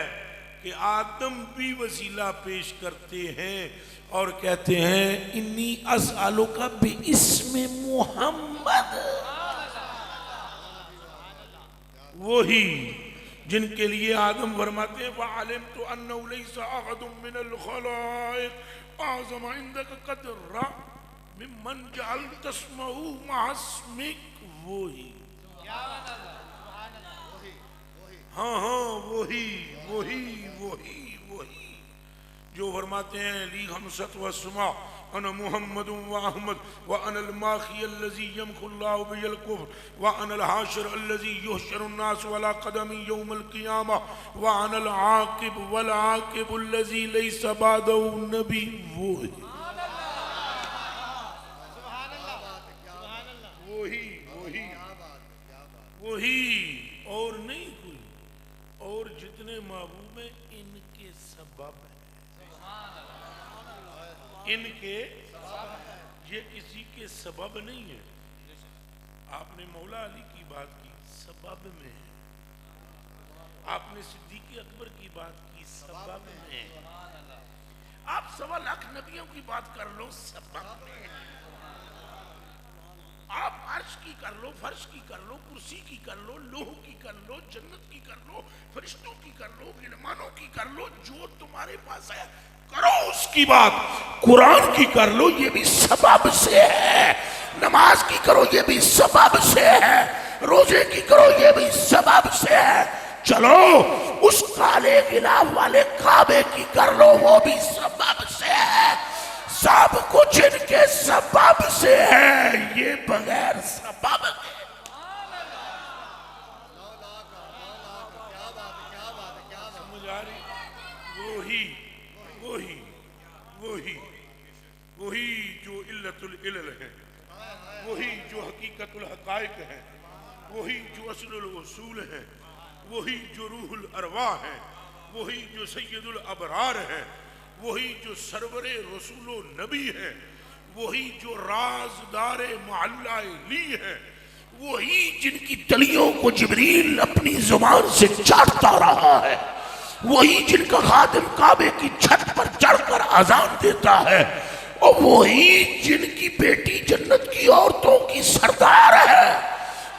کہ آدم بھی وسیلہ پیش کرتے ہیں اور کہتے ہیں انی اسألک باسم محمد، وہی جن کے لیے آدم فرماتے ہیں وَعَلِمْتُ أَنَّهُ لَيْسَ أَحَدٌ مِّنَ الْخَلَائِقِ أَعْظَمَ عِندَكَ قَدْرًا مِّمَّنْ جَعَلْتَ اسْمَهُ مَعَ اسْمِكَ، وہی ہاں وہی وہی وہی وہی جو فرماتے ہیں لی خمسۃ واسماء انا محمد و احمد وانا الماخی الذی یمحو اللہ بی الکفر وانا الحاشر الذی یحشر الناس ولا قدم یوم القیامہ وانا العاقب والعاقب الذی لیس بعدہ نبی، وہی وہی وہی وہی اور نہیں کوئی، اور جتنے محبوب ہیں ان کے سبب ہیں، ان کے یہ کسی کے سبب نہیں ہے۔ آپ نے مولا علی کی بات کی سبب میں ہے، آپ نے صدیق اکبر کی بات کی سبب میں ہے، آپ 1.25 لاکھ نبیوں کی بات کر لو سبب میں ہے، آپ عرش کی کر لو، فرش کی کر لو، کرسی کی کر لو، لوح کی کر لو، جنت کی کر لو، فرشتوں کی کر لو، غلمانوں کی کر لو، جو تمہارے پاس ہے کرو اس کی بات، قرآن کی کر لو یہ بھی سبب سے ہے، نماز کی کرو یہ بھی سبب سے ہے، روزے کی کرو یہ بھی سبب سے ہے، چلو اس کالے غلاف والے کعبے کی کر لو وہ بھی سبب سے ہے، سب کچھ ان کے سبب سے ہے، یہ بغیر سبب کے سمجھ آ رہی؟ وہی وہی وہی وہی جو علت العلل ہے، وہی جو حقیقت الحقائق ہے، وہی جو اصل الاصول ہے، وہی جو روح الارواح ہے، وہی جو سید الابرار ہے، وہی جو سرور رسول و نبی ہے، وہی جو رازدار محلہ لی ہے، وہی جن کی تلیوں کو جبریل اپنی زبان سے چاٹتا رہا ہے، وہی جن کا خادم کعبے کی چھت پر چڑھ کر اذان دیتا ہے، اور وہی جن کی بیٹی جنت کی عورتوں کی سردار ہے،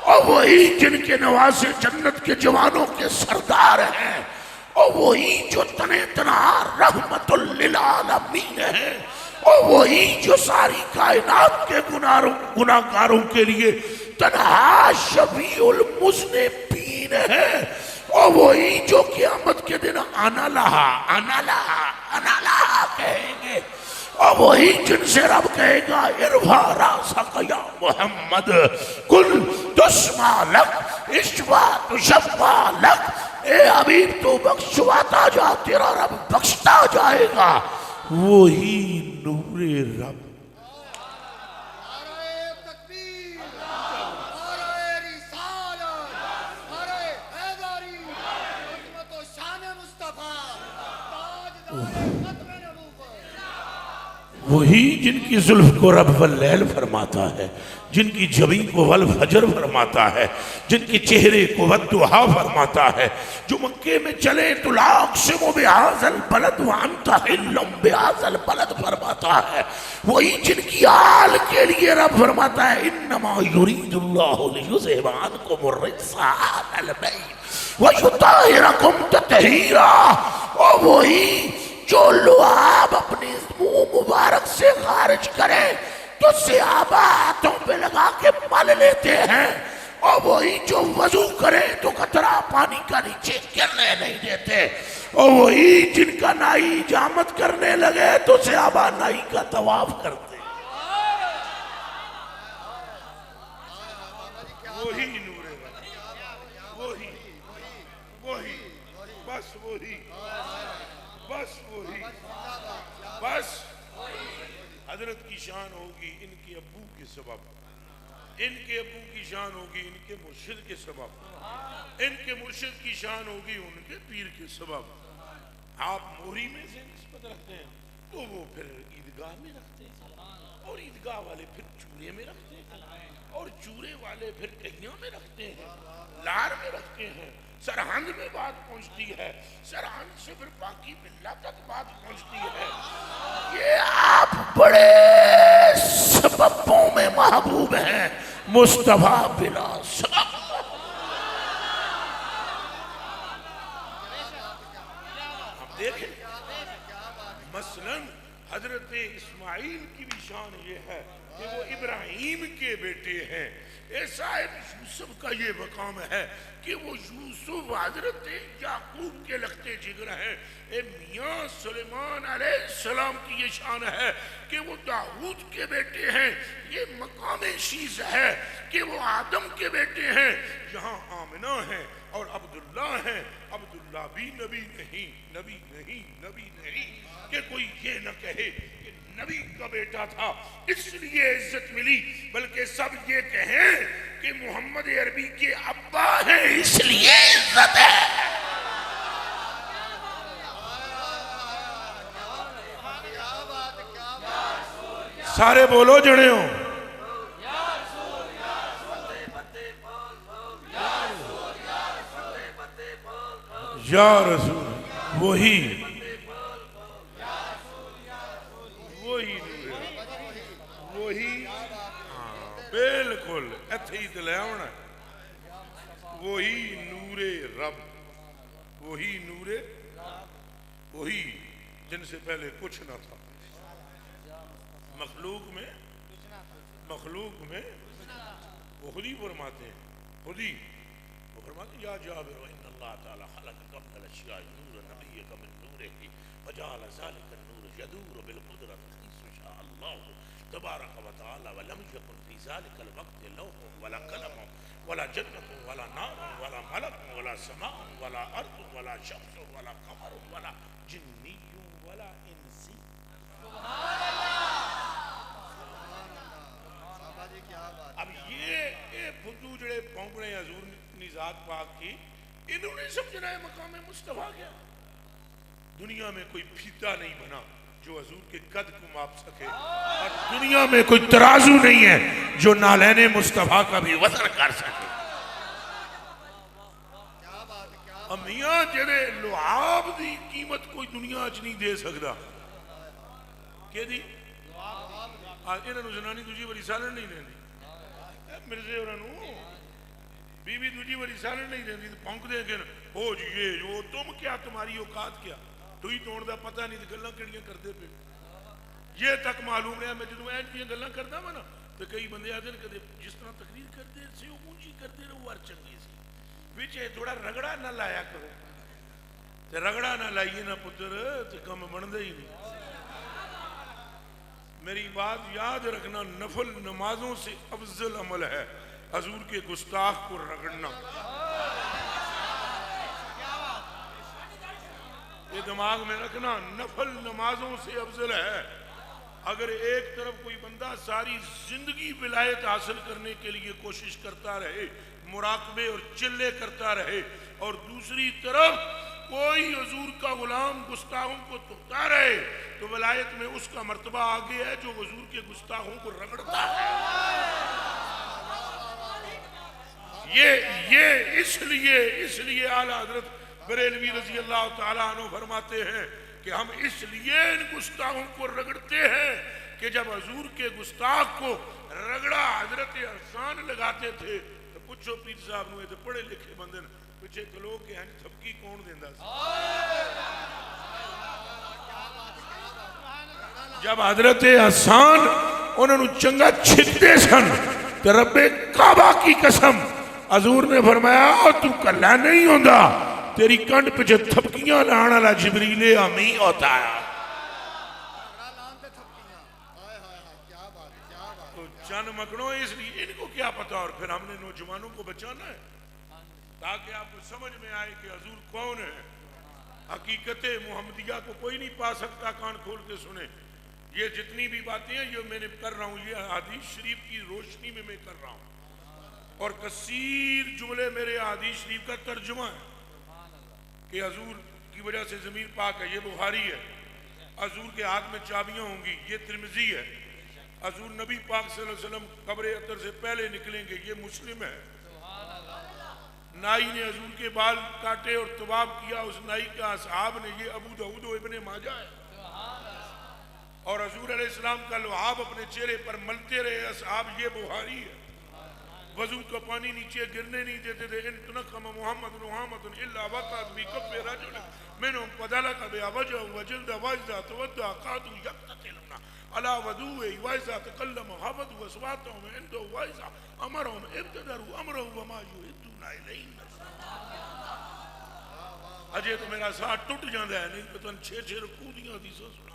اور وہی جن کے نواسے جنت کے جوانوں کے سردار ہیں، اور وہی جو تنہ تنہا رحمت للعالمین ہے، اور وہی جو ساری کائنات کے گناہگاروں کے لیے تنہا شفیع المذنبین ہے، اور وہی جو قیامت کے دن انا لہا انا لہا انا لہا کہیں گے، اور وہی جن سے رب کہے گا ارفع راسک یا محمد کل تسمع لک اشفع تشفع لک، اے حبیب تو بخشواتا جا تیرا رب بخشتا جائے گا، وہی نور رب۔ وہی جن کی زلف کو رب واللیل فرماتا ہے، جن کی جبین کو والفجر فرماتا ہے، جن کے چہرے کو والضحا فرماتا ہے، جو مکے میں چلے تو لا اقسم بہذا البلد وانت حل بہذا البلد فرماتا ہے، وہی جن کی آل کے لیے رب فرماتا ہے انما یرید اللہ لیذہب عنکم الرجس اہل البیت ویطہرکم تطہیرا، اور وہی جو لعاب اپنی منہ مبارک سے خارج کرے تو صحابہ ہاتھوں پہ لگا کے مل لیتے ہیں، اور وہی جو وضو کرے تو قطرہ پانی کا نیچے گرنے نہیں دیتے، اور وہی جن کا نائی جامت کرنے لگے تو صحابہ نائی کا طواف کرتے، وہی نور رب، وہی وہی بس وہی بس وہی بس حضرت کی شان ہوگی ان کے ابو کے سبب، ان کے ابو کی شان ہوگی ان کے مرشد کے سبب، ان کے مرشد کی شان ہوگی ان کے پیر کے سبب۔ آپ موری میں سے نسبت رکھتے ہیں، تو وہ پھر عیدگاہ میں رکھتے ہیں، اور عیدگاہ والے پھر چورے میں رکھتے ہیں، اور چورے والے پھر کہیوں میں رکھتے ہیں، لار میں رکھتے ہیں، سرہند میں بات پہنچتی ہے، سرہند سے پھر باقی ملہ تک بات پہنچتی ہے۔ یہ آپ بڑے سببوں میں محبوب ہیں مصطفیٰ بلا سبب۔ ہم دیکھیں مثلاً حضرت اسماعیل کی بھی شان یہ ہے کہ وہ ابراہیم کے بیٹے ہیں۔ صاحب یوسف کا یہ مقام ہے کہ وہ یوسف حضرت یعقوب کے لختے جگر ہیں۔ میاں سلیمان علیہ السلام کی یہ شان ہے کہ وہ داؤد کے بیٹے ہیں۔ یہ مقام شیز ہے کہ وہ آدم کے بیٹے ہیں۔ یہاں آمنہ ہیں اور عبداللہ ہیں۔ عبداللہ بھی نبی نہیں، نبی نہیں، نبی نہیں، کہ کوئی یہ نہ کہے کہ نبی کا بیٹا تھا اس لیے عزت ملی، بلکہ سب یہ کہیں کہ محمد عربی کے ابا ہیں اس لیے عزت ہے۔ سارے بولو جڑے ہوں یا رسول، وہی بالکل ایتھے ہی تے لے آونا، وہی نور رب، وہی نور، وہی جن سے پہلے کچھ نہ تھا۔ مخلوق میں وہ خود ہی فرماتے ہیں، خود ہی وہ فرماتے ہیں یا جابر ان اللہ تعالی خلق قبل الاشیاء نور نبیک من نورہ وجعل ذلك النور يدور بالقدرة حيث شاء الله تبارک و تعالی ولم يكن في ذلك الوقت لوح ولا قلم ولا جنة ولا نار ولا ملک ولا سماء ولا ارض ولا شمس ولا قمر ولا جنی ولا انسی۔ اب یہ فضو جڑے پونکڑے حضور نے ذات پاک کی، انہوں نے سمجھنا ہے مقام مصطفیٰ کیا۔ دنیا میں کوئی پھیتا نہیں بنا جو حضور کے قد کو ماپ سکے، اور دنیا میں کوئی ترازو نہیں ہے جو نالین مصطفیٰ کا بھی وزن کر سکے۔ میاں جڑے لعاب دی قیمت کوئی دنیا اچ نہیں دے سکتا، کہ دی انہوں زنانی دوجی بڑی سالن نہیں دیں دی، مرزے انہوں بی بی دوجی بڑی سالن نہیں دیں دی، پونک دیں کہ ہو جی یہ جو تم کیا، تمہاری اوقات کیا، تو ہی توڑ دا پتہ نہیں گلاں کڑیاں کر دے پہ۔ یہ تک معلوم رہا میں جدوں اینج دیاں گلاں کردا وا نا تو کئی بندے آتے ہیں کہ جس طرح تقریر کرتے سے وہ اونچی کرتے رہو ہر چنگی سی، وچ تھوڑا رگڑا نہ لایا کرو، تے رگڑا نہ لائیے نا پتر تے کم بندے ہی نہیں۔ میری بات یاد رکھنا، نفل نمازوں سے افضل عمل ہے حضور کے گستاخ کو رگڑنا۔ یہ دماغ میں رکھنا، نفل نمازوں سے افضل ہے۔ اگر ایک طرف کوئی بندہ ساری زندگی ولایت حاصل کرنے کے لیے کوشش کرتا رہے، مراقبے اور چلے کرتا رہے، اور دوسری طرف کوئی حضور کا غلام گستاخوں کو تکتا رہے، تو ولایت میں اس کا مرتبہ آگے ہے جو حضور کے گستاخوں کو رگڑتا ہے۔ یہ اس لیے اعلیٰ حضرت بریلوی رضی اللہ تعالیٰ عنہ فرماتے ہیں کہ ہم اس لیے ان گستاخوں کو رگڑتے ہیں کہ جب حضور کے گستاخ کو رگڑا حضرت احسان لگاتے تھے تو پوچھو پیر صاحب نوے تو پڑھے لکھے بندے پچھے کلو کے ہیں تھپکی کون دیندہ سی۔ جب حضرت احسان انہوں نے چنگا چھتے سن تو رب کعبہ کی قسم حضور نے فرمایا تو کلا نہیں ہوندہ، تیری کنڈ پہ جو تھپکیاں لانا لا جبریل امی ہوتا ہے۔ تو چند مکنوں اس لیے ان کو کیا پتا، اور پھر ہم نے نوجوانوں کو بچانا ہے تاکہ آپ کو سمجھ میں آئے کہ حضور کون ہے۔ حقیقت محمدیہ کو کوئی نہیں پا سکتا، کان کھول کے سنیں۔ یہ جتنی بھی باتیں ہیں یہ میں نے کر رہا ہوں، یہ حدیث شریف کی روشنی میں کر رہا ہوں، اور کثیر جملے میرے حدیث شریف کا ترجمہ ہے کہ حضور کی وجہ سے ضمیر پاک ہے۔ یہ بخاری ہے، حضور کے ہاتھ میں چابیاں ہوں گی، یہ ترمذی ہے۔ حضور نبی پاک صلی اللہ علیہ وسلم قبر اطہر سے پہلے نکلیں گے، یہ مسلم ہے۔ نائی نے حضور کے بال کاٹے اور طواف کیا، اس نائی کا اصحاب نے، یہ ابو داؤد و ابن ماجہ ہے۔ اور حضور علیہ السلام کا لعاب اپنے چہرے پر ملتے رہے اصحاب، یہ بخاری ہے۔ وضو کا پانی نیچے گرنے نہیں دیتے تھے۔ ان تنقم محمد محمد الا وقعت بی کف رجل منهم فدلك بها وجهه وجلده واذا تودع قعدوا يقتتلون على وضوءه واذا تكلم خفضوا اصواتهم عنده واذا امرهم ابتدروا امره وما يهدون اليه اجے تو میرا ساتھ ٹوٹ جاندا ہے، نہیں تو 6 رکوع دی حدیثاں سنا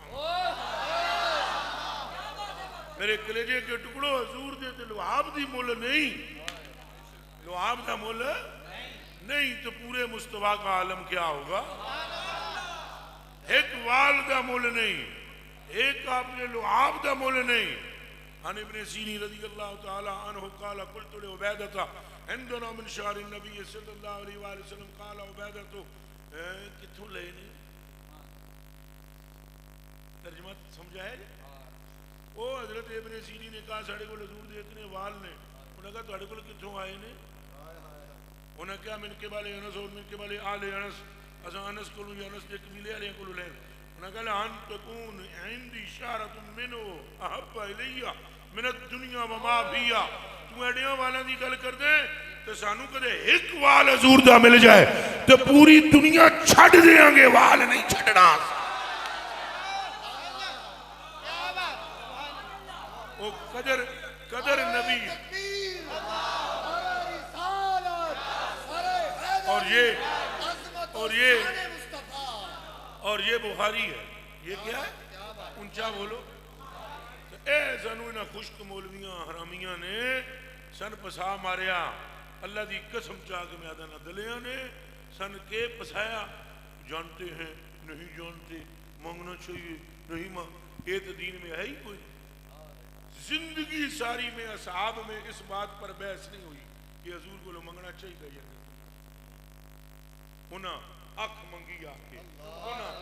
میرے کلیجے کے ٹکڑوں، حضور دے تے لعاب دی مول نہیں، لعاب دا مول نہیں تو پورے مصطفیٰ کا عالم کیا ہوگا؟ ایک وال دا مول نہیں، ایک آپ نے لعاب دا مول نہیں۔ عن ابن سیرین رضی اللہ تعالی عنہ قال قلت لعبیدہ عندنا من شعر النبی صلی اللہ علیہ وآلہ وسلم قال عبیدہ کتھوں لے نہیں؟ ترجمہ سمجھا ہے؟ وہ حضرت ابن سیری نے کہا ساڑھے کو حضور دے اتنے وال نے، انہوں نے کہا تھوڑے کو کتھوں آئے نے؟ انہوں نے کہا من کے بالے انس اور من کے بالے آل انس، اسا انس کو لوں یا انس دے قبیلے والے کو لیں۔ انہوں نے کہا لان تکون عندی شارت منو احب الیہ من الدنیا وما فیہا، تو ایڈیاں والا دی گل کر دیں تو سانو کدے ایک وال حضور دا مل جائے تو پوری دنیا چھڑ دیاں گے، وال نہیں چھڑنا۔ وہ قدر نبی اور یہ بخاری ہے۔ یہ کیا ہے؟ اونچا بولو۔ اے سانو انہاں خشک مولویاں حرامیاں نے سن پسا ماریا، اللہ دی قسم چاہ کے میادہ نہ دلیاں نے سن کے پسایا۔ جانتے ہیں نہیں جانتے، مانگنا چاہیے نہیں مانگ، یہ تو دین میں ہے ہی کوئی۔ زندگی ساری میں اصحاب میں اس بات پر بحث نہیں ہوئی کہ حضور کو لو منگنا چاہیے یا نہیں۔ انہاں اکھ منگی آکے، انہاں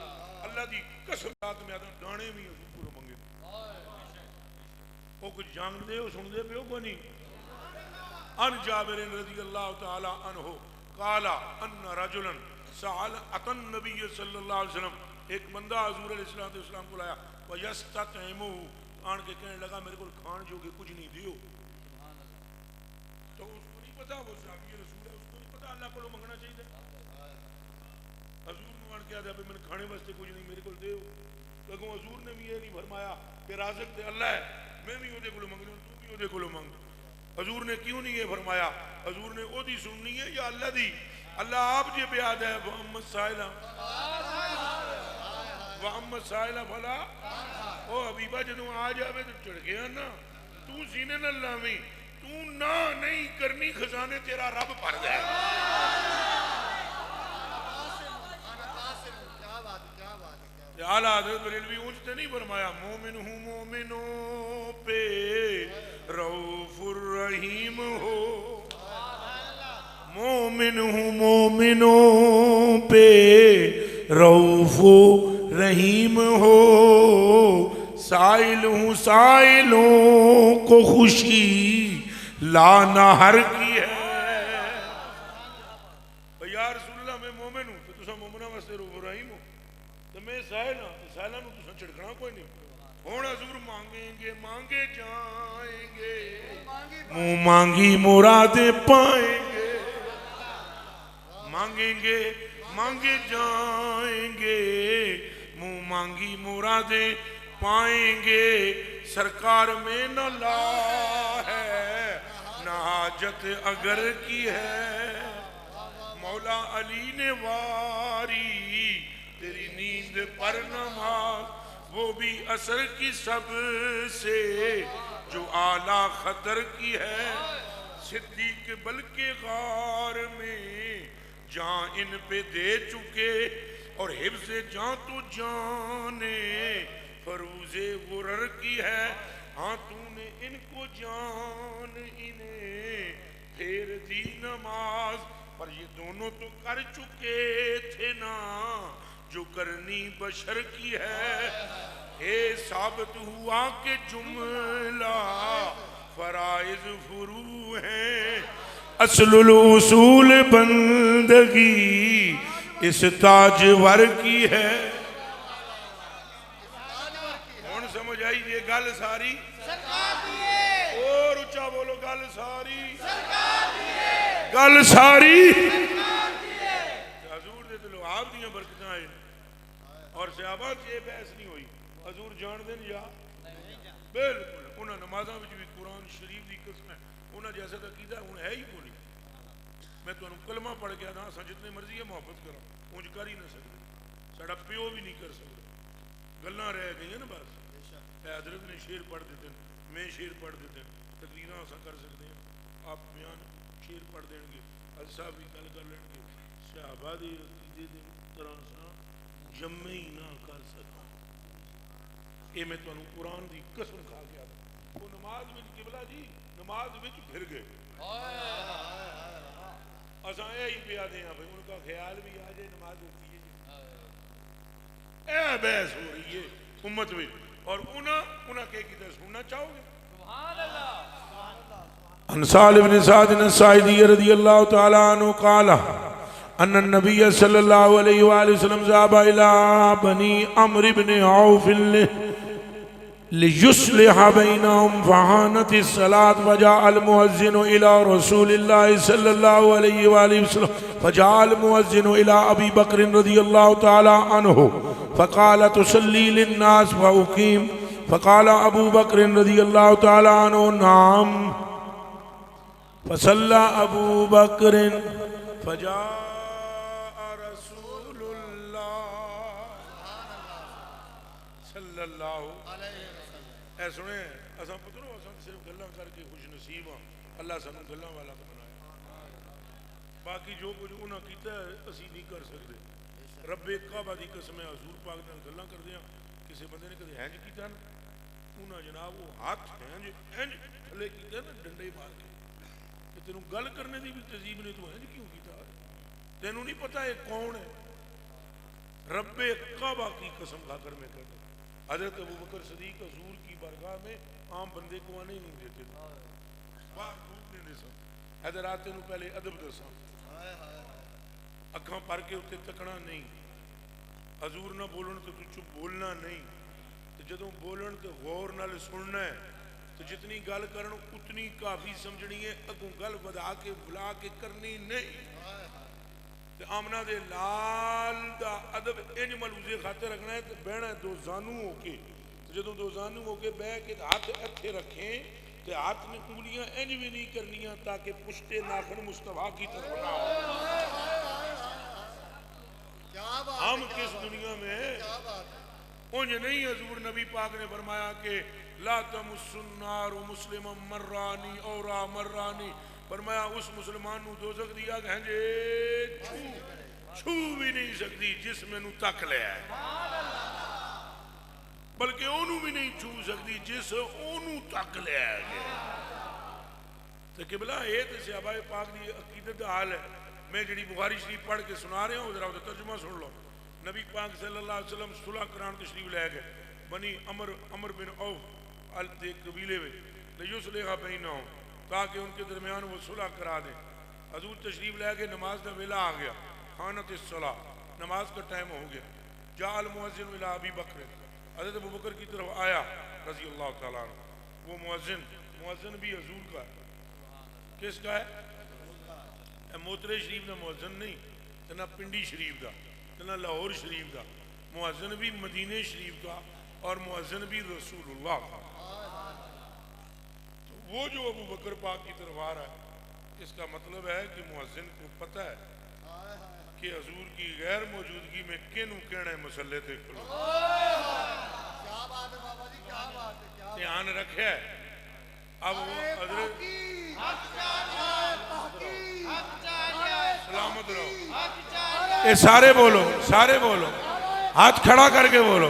اللہ دی قسم ذات میں آدھا دانے بھی حضور کو لو منگے۔ وہ کچھ جانگ دے ہو سن دے پیو کو نہیں۔ ان جابر رضی اللہ تعالی عنہ قالا ان رجلا سأل اتن نبی صلی اللہ علیہ وسلم، ایک بندہ حضور علیہ السلام کو لایا وَيَسْتَطْعِمُهُ، آن کے کہنے لگا میرے کو کھان جو کہ کچھ نہیں دیو۔ تو اس کو نہیں پتا، وہ صحابی رسول ہے، اس کو نہیں پتا اللہ کو لو منگنا چاہیے۔ حضور نے آن کیا تھا میں نے کھانے واسطے کچھ نہیں میرے کو دیو، لیکن حضور نے بھی یہ نہیں فرمایا کہ رازق تے اللہ ہے، میں بھی وہ دے کو لو منگ رہا ہوں، تو بھی وہ دے کو لو منگ۔ حضور نے کیوں نہیں یہ فرمایا؟ حضور نے او دی سننی ہے یا اللہ دی؟ اللہ آپ جی بیاد ہے وَأَمَّا السَّائِلَ فَلَا، او حبیبہ جدوں آ جاوے تو چڑھ گیا نا، تو سینے نہ لاویں، تو نہ نہیں کرنی خزانے تیرا رب بھر دے۔ اعلیٰ حضرت بریلوی اونچتے نہیں فرمایا مومن ہوں مومنوں پہ رؤوف الرحیم ہو، مومن ہوں مومنوں پہ رؤوف رحیم ہو، سائل ہوں سائلوں کو خوشی لانا ہر کی ہے۔ یا رسول اللہ میں مومن ہوں تو تسا مومنہ واسطے رؤوف رحیم ہو، تو میں سائل ہوں سائلہ نو تسا چھڑکنا کوئی نہیں۔ ہون حضور مانگیں گے مانگے جائیں گے، منہ مانگی مرادیں پائیں گے، مانگیں گے مانگے جائیں گے، منہ مانگی مرادیں پائیں گے۔ سرکار میں نہ لا ہے نہ حاجت اگر کی ہے، مولا علی نے واری تیری نیند پر نماز، وہ بھی اثر کی سب سے جو اعلیٰ خطر کی ہے۔ صدیق بلکہ غار میں جان ان پہ دے چکے، اور حفظ جان تو جانے فروز غرر کی ہے۔ ہاں تو نے ان کو جان انہیں پھیر دی نماز، پر یہ دونوں تو کر چکے تھے نا جو کرنی بشر کی ہے، ثابت ہوا کہ جملہ فرائض فرو ہیں، اصل الاصول بندگی اس تاجور کی ہے۔ کون سمجھ آئی یہ گل ساری؟ اور اچھا بولو، گل ساری، گل ساری۔ حضور دے دلو آپ دیاں برکتاں آئے اور صحابہ سے بحث نہیں ہوئی، حضور جان دیں یا بالکل انہاں نمازاں وچ بھی قرآن شریف دی قسم ہے، انہاں جیسا تو عقیدہ ہن ہے ہی کوئی۔ میں تو کلمہ پڑھ گیا نا، اساں جتنے مرضی ہے محبت کرو، اونج کر ہی نہ سکتے، ساڈا پیو بھی نہیں کر سکتا، گلاں رہ گئی ہیں نا بس۔ اے حضرت نے شعر پڑھ دیتے ہیں، میں شعر پڑھ دیتے ہیں، تقریراں اساں کر سکتے ہیں، آپ بیان شعر پڑھ دیں گے، حضرت صاحب بھی گل کر لیں گے، صحابہ دی عقیدے دی طرح سا جمع ہی نہ کر سکا۔ یہ میں تمہیں قرآن دی قسم کھا گیا وہ نماز میں قبلہ جی نماز میں پھر گئے، اساں یہی پیا دے ہیں بھائی ان کا خیال بھی آ جائے نماز ہوتی ہے، اے بحث ہو رہی ہے امت میں، اور انہاں کے کدھر سننا چاہو گے؟ عن سالم بن سعد الساعدی رضی اللہ تعالی عنہ قال ان النبي صلى الله عليه وآله وسلم ذهب إلى بني عمرو بن عوف ليصلح بينهم فحانت الصلاة فجاء المؤذن إلى رسول الله صلى الله عليه وآله وسلم فجاء المؤذن إلى أبي بكر رضي الله تعالى عنه فقال تصلي للناس فأقيم، فقال أبو بكر رضي الله تعالى عنه نعم، فصلى أبو بكر فجاء اے سنیں اساں پتہ نو اساں صرف گلاں کر کے خوش نصیب ہاں، اللہ سانوں گلاں والا بنایا، باقی جو کچھ انہاں کیتا ہے اسی نہیں کر سکتے۔ رب کعبہ دی قسم ہے حضور پاک نال گلاں کردے ہاں، کسی بندے نے کدے ہنج کیتا نا انہاں جناب وہ ہاتھ ہنج تھلے کیتے نا ڈنڈے مار کے کہ تینوں گل کرنے دی بھی تہذیب نے تو ہنج کیوں کیتا، تینوں نہیں پتہ یہ کون ہے؟ رب کعبہ کی قسم کھا کر میں کہتا ہوں حضرت ابو بکر صدیق حضور کی بارگاہ میں عام بندے کو آنے ہی نہیں دیتے تھے، ادھر آتے نو پہلے ادب دساں، اکھاں پر کے اتنے تکنا نہیں، حضور نہ بولن تو چپ بولنا نہیں، تو جدوں بولن تو غور نال سننا ہے، تو جتنی گل کرن اتنی کافی سمجھنی ہے، اگوں گل بدا کے بلا کے کرنی نہیں۔ آمنہ دے لال دا ادب انج ملوزے خاطر رکھنا ہے، بہنا ہے دو زانو ہو کے، جدوں دو زانو ہو کے بہ کے ہاتھ اتھے رکھیں تو ہاتھ میں انگلیاں انج بھی نہیں کرنیاں تاکہ پشتے ناخن مصطفیٰ کی طرف نہ ہو۔ ہم کس دنیا میں انج نہیں، حضور نبی پاک نے فرمایا کہ لا تمس النار مسلما مرانی اورا مرانی، فرمایا اس مسلمان نو دوزخ دیا گھنجے چھو بھی نہیں سکتی جس میں نو تک لے آئے، بلکہ انہوں بھی نہیں چھو سکتی جس انہوں تک لے آئے گئے۔ تو قبلہ یہ تو صحابہ پاک دی عقیدت حال ہے، میں جڑی بخاری شریف پڑھ کے سنا رہے ہوں ذرا ترجمہ سن لو۔ نبی پاک صلی اللہ علیہ وسلم صلح کران تشریف لے گئے بنی عمر بن عوف ایک قبیلے میں لیصلح بینہم، تاکہ ان کے درمیان وہ صلح کرا دیں۔ حضور تشریف لے کے نماز کا ویلا آ گیا، حانت الصلاۃ، نماز کا ٹائم ہو گیا۔ جاء المؤذن الی ابی بکر، حضرت ابو بکر کی طرف آیا رضی اللہ تعالیٰ عنہ، وہ مؤذن بھی حضور کا ہے، کس کا ہے؟ موترے شریف کا مؤذن نہیں، نہ پنڈی شریف کا، نہ لاہور شریف کا، مؤذن بھی مدینہ شریف کا اور مؤذن بھی رسول اللہ کا۔ وہ جو ابو بکر پاک کی طرف آ رہا ہے، اس کا مطلب ہے کہ مؤذن کو پتہ ہے کہ حضور کی غیر موجودگی میں کینوں کہنا ہے مسلح تے کھلو، دھیان رکھے ہے۔ اب وہ حضرت سلامت رہو، اے سارے بولو، سارے بولو، ہاتھ کھڑا کر کے بولو،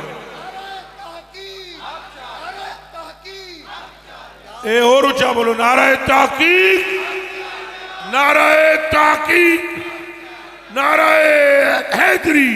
اے اور اونچا بولو، نعرہ تحقیق، نعرہ تحقیق، نعرہ حیدری،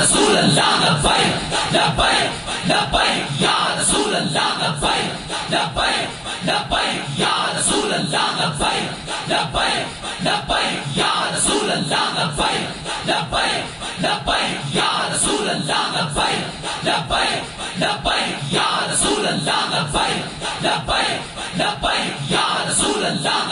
رسول اللہ لبیک لبیک لبیک یا رسول اللہ لبیک لبیک لبیک یا رسول اللہ لبیک لبیک لبیک یا رسول اللہ لبیک لبیک لبیک یا رسول اللہ لبیک لبیک لبیک یا رسول اللہ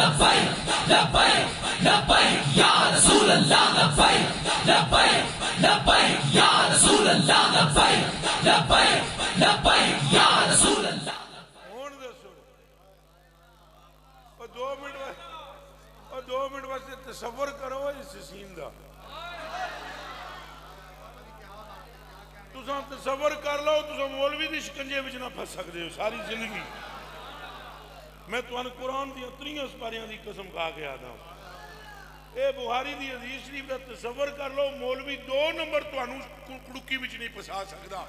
لبیک لبیک لبیک یا رسول اللہ لبیک لبیک لبیک یا رسول اللہ لبیک لبیک لبیک یا رسول اللہ. ہون دسو اور 2 منٹ واسطے تصور کرو اس سین دا. تساں تصور کر لو تساں مولوی دی شکنجے وچ نہ پھس سکدے ہو ساری زندگی. میں تمہیں قرآن دی 3 سپاریاں دی قسم کھا کے آتا ہوں. اے بخاری دی حدیث شریف دا تصور کر لو مولوی 2 نمبر تمہیں کڑکی وچ نہیں پھسا سکدا.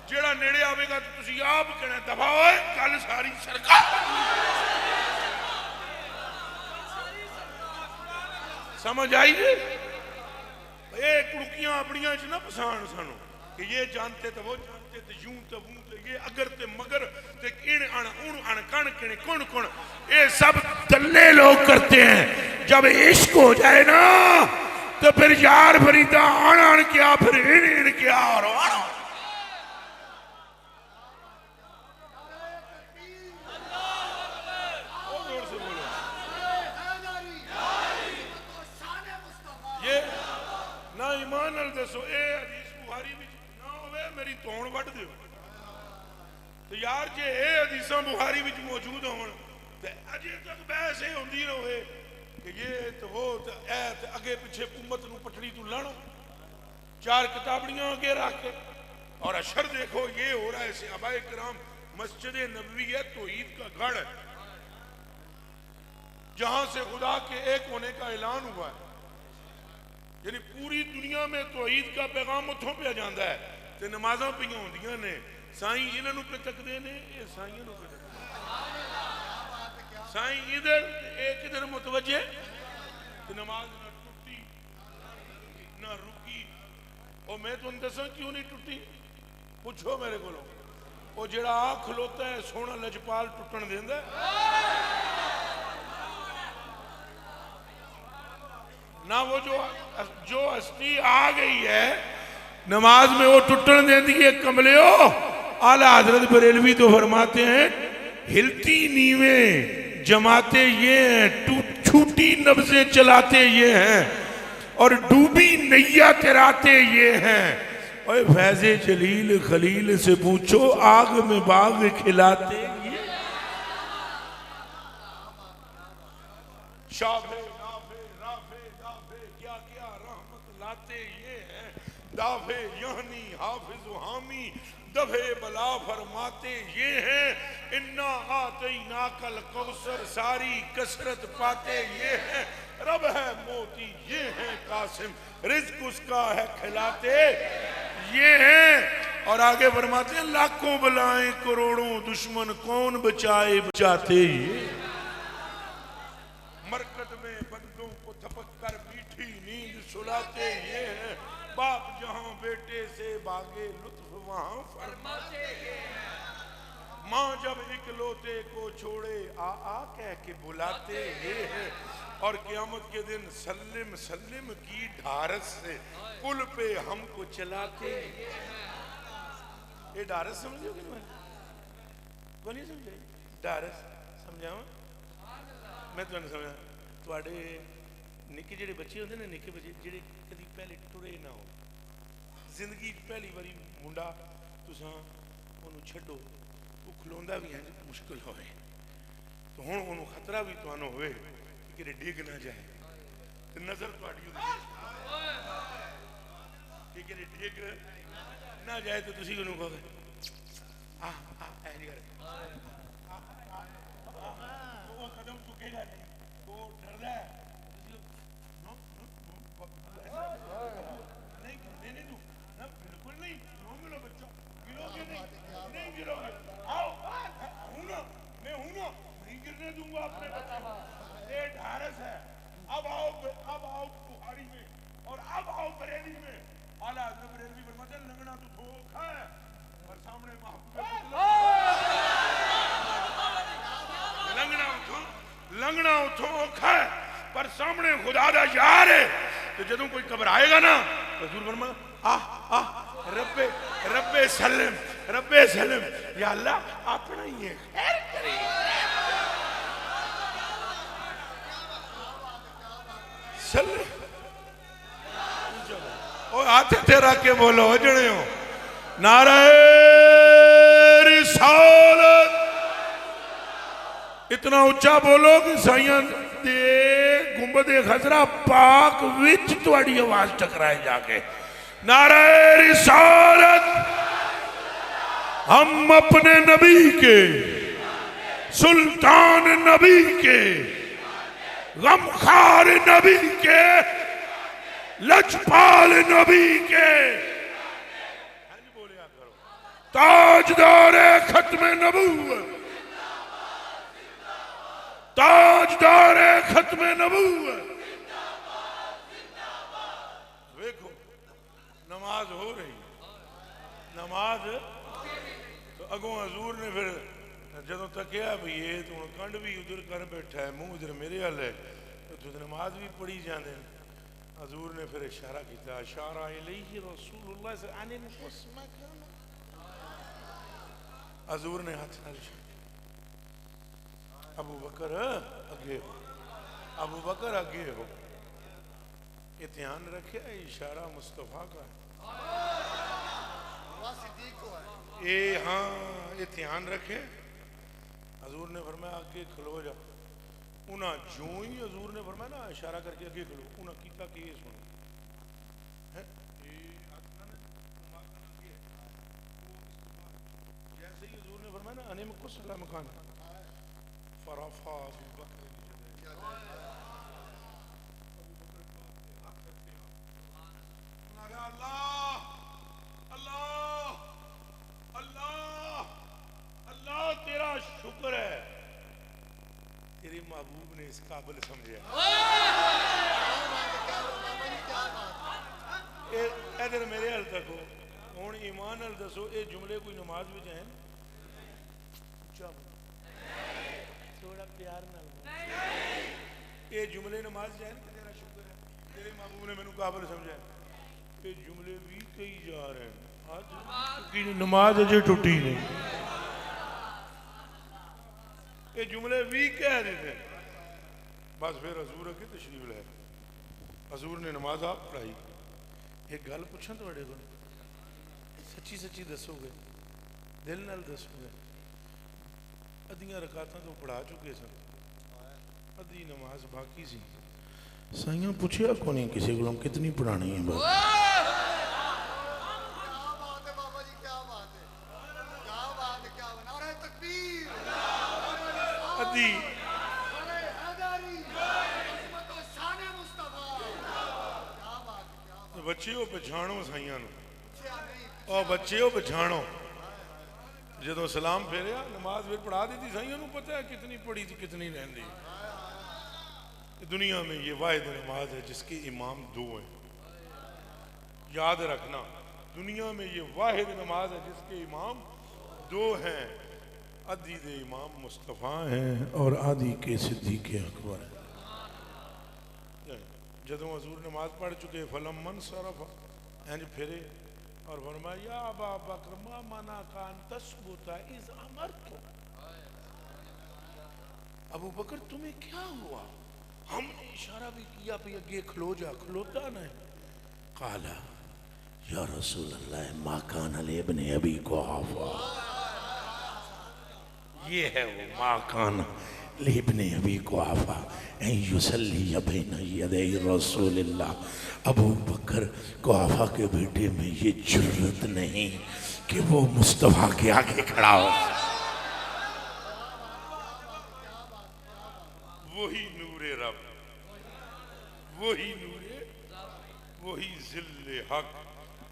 جیڑا نیڑے آوے گا تو تسی آپ کہنا دفعہ ہوئے کل ساری سرکار. سمجھ آئی جی؟ اے کڑکیاں اپنیاں چ نہ پسان سانو کہ یہ جانتے تو وہ جانتے تو یوں تو وہ تو یہ اگر تے مگر تے کین ان کن کن کون کون یہ سب دلے لوگ کرتے ہیں. جب عشق ہو جائے نا تو پھر یار فریدہ آن کیا پھر ان کیا اور آن. نہ ایمان نال دسو اے حدیث بخاری وچ نہ ہوئے میری تون وڈ دیو تو یار جے اے حدیثاں بخاری وچ موجود ہون تے اجے تک بحث اے ہوندی رہے کہ یہ تو وہ تو اے تے اگے پیچھے امت نو پٹڑی تو لڑ 4 کتابڑیاں اگے رکھ کے اور اشر دیکھو یہ ہو رہا ہے. صحابہ کرام مسجد نبوی ہے توحید کا گھر ہے جہاں سے خدا کے ایک ہونے کا اعلان ہوا ہے. یعنی پوری دنیا میں توحید کا پیغام اتھوں پہ جاندہ ہے تے نمازاں پہ ہوندیاں نے سائیں انہوں پہ تک دینے یہ سائیں انہوں پہ تک سائیں ادھر ایک ادھر متوجہ تے نماز نہ ٹوٹی نہ رکی. اور میں تو اندساں کیوں نہیں ٹوٹی پوچھو میرے کو لو وہ جڑا آ کھلوتا ہے سونا لجپال ٹوٹن دیندہ ہے نہ وہ جو ہستی آ گئی ہے نماز میں وہ ٹوٹن دیں دیئے کملیو. اعلیٰ حضرت بریلوی تو فرماتے ہیں ہلتی نیویں جماتے یہ ہیں چھوٹی نبضیں چلاتے یہ ہیں اور ڈوبی نیا تراتے یہ ہیں. اوہ فیض جلیل خلیل سے پوچھو آگ میں باغ کھلاتے یہ شابہ دافع یعنی حافظ و حامی دفع بلا فرماتے یہ ہیں. انا آتیناک الکوثر ساری کثرت پاتے یہ ہیں. رب ہے موتی یہ ہیں. قاسم رزق اس کا ہے کھلاتے یہ ہیں. اور آگے فرماتے ہیں لاکھوں بلائیں کروڑوں دشمن کون بچائے بچاتے یہ. مرکز میں بندوں کو تھپک کر میٹھی نیند سلاتے یہ ہیں. باپ جہاں بیٹے سے باغے لطف وہاں فرماتے ہیں. ماں جب اکلوتے کو چھوڑے آ کہہ کے بلاتے یہ ہیں. اور قیامت کے دن سلم سلم کی ڈھارس سے پل پہ ہم کو چلاتے ہیں. یہ ڈھارس سمجھو کہ نہیں کو نہیں سمجھے ڈھارس سمجھاؤں میں تو نہیں سمجھا. تواڈے نکے جڑے بچے ہوندے نا نکے بچے جڑے کدی پہلے ٹرے نہ ہو زندگی پہلی باری منڈا تساں انہوں چھڈو وہ کھلوندا بھی ہے مشکل ہوئے تو ہن انہوں خطرہ بھی تو آنو ہوئے کہ ڈگ نہ جائے تو نظر تواڈی ہوندی کہ ڈگ نہ جائے تو تسی انہوں کہو ایسی کر وہ قدم چکے گا نہیں وہ ڈر رہا ہے دوں گا اپنے بچے یہ ڈھارس ہے. اب آؤ بخاری میں اور اب آؤ بریلی میں. اعلیٰ حضرت بریلوی فرماتے ہیں لنگنا تو دھوکا ہے اور سامنے محبوب لنگنا دھوکا ہے پر سامنے خدا دا یار ہے. تو جدوں کوئی گھبرائے گا نا حضور فرمایا رب سلم یا اللہ اپنا ہی خیر کرے. صلی او ہاتھ تے رکھ کے بولو جڑے ہو نعرہ رسالت اتنا اچھا بولو کہ سائیاں دے گنبد خضرا پاک وچ تواڈی آواز ٹکرائے جا کے نعرہ رسالت ہم اپنے نبی کے سلطان نبی کے غمخوار نبی کے لجپال نبی کے تاجدار ختم نبوت تاجدار ختم نبوت دیکھو نماز ہو رہی نماز تو اگوں حضور نے پھر جدوں تکیا بھی یہ تو کنڈ بھی ادھر کر بیٹھا ہے منہ ادھر میرے حل ہے تو نماز بھی پڑھی جاندے حضور نے پھر اشارہ کیتا اشارہ الیہ رسول اللہ سے آنے مقسمہ کرنا حضور نے ہاتھ نہ ابو بکر اگے ہو ابو بکر اگے ہو یہ دھیان رکھے اشارہ مصطفیٰ کا ہے یہ ہاں یہ دھیان رکھے حضور نے فرمایا آگے کھلو جا انہاں جوں ہی حضور نے فرمایا نا اشارہ کر کے آگے کھلو انہاں کیتا کہ یہ سنو جیسے ہی حضور نے فرمایا نا انیم کو صلی مکان فرفا ابو بکر اللہ اللہ اللہ اللہ تیرا شکر ہے تیرے محبوب نے اس قابل سمجھا ادھر میرے حل تک ہو ہون ایمان حل دسو اے جملے کوئی نماز بھی جائیں تھوڑا پیار نہ اے جملے نماز جائیں کہ تیرا شکر ہے تیرے محبوب نے میں قابل سمجھا اے جملے بھی کئی جا رہے ہیں آج نماز اجے ٹوٹی نہیں یہ جملے بھی کہہ دیتے بس پھر حضور اگے تشریف لائے حضور نے نماز آپ پڑھائی ایک گل پوچھاں تواڈے کول سچی سچی دسو گے دل نال دسو گے ادھیاں رکعتاں تو پڑھا چکے سن ادھی نماز باقی سی سائیاں پوچھیا کو نہیں کسی کو کتنی پڑھانی ہے بات ادھی بچے ہو پچھانو سائیاں نو اور بچے ہو پچھانو جدو سلام پھیریا نماز پھر پڑھا دی تھی سائیاں نو پتہ ہے کتنی پڑھی تھی کتنی رہن دی دنیا میں یہ واحد نماز ہے جس کے امام دو ہیں یاد رکھنا دنیا میں یہ واحد نماز ہے جس کے امام دو ہیں آدھی دے امام مصطفیٰ ہیں اور آدھی کے صدیق اکبر ہیں جدوں حضور نماز پڑھ چکے فلم من صرف اینج پھرے اور فرمایا یا ابا بکر ما منا کان تثبت اذ امرت ابو بکر تمہیں کیا ہوا ہم نے اشارہ بھی کیا بھی اگے کھلو جا کھلوتا نہیں قالا یا رسول اللہ ما کان لابن ابی قحافہ یہ ہے وہ ما کان لابن ابی قحافہ ان یصلی بین یدی رسول اللہ ابو بکر قحافہ کے بیٹے میں یہ جرت نہیں کہ وہ مصطفیٰ کے آگے کھڑا ہو وہی نور رب وہی نور وہی ذل حق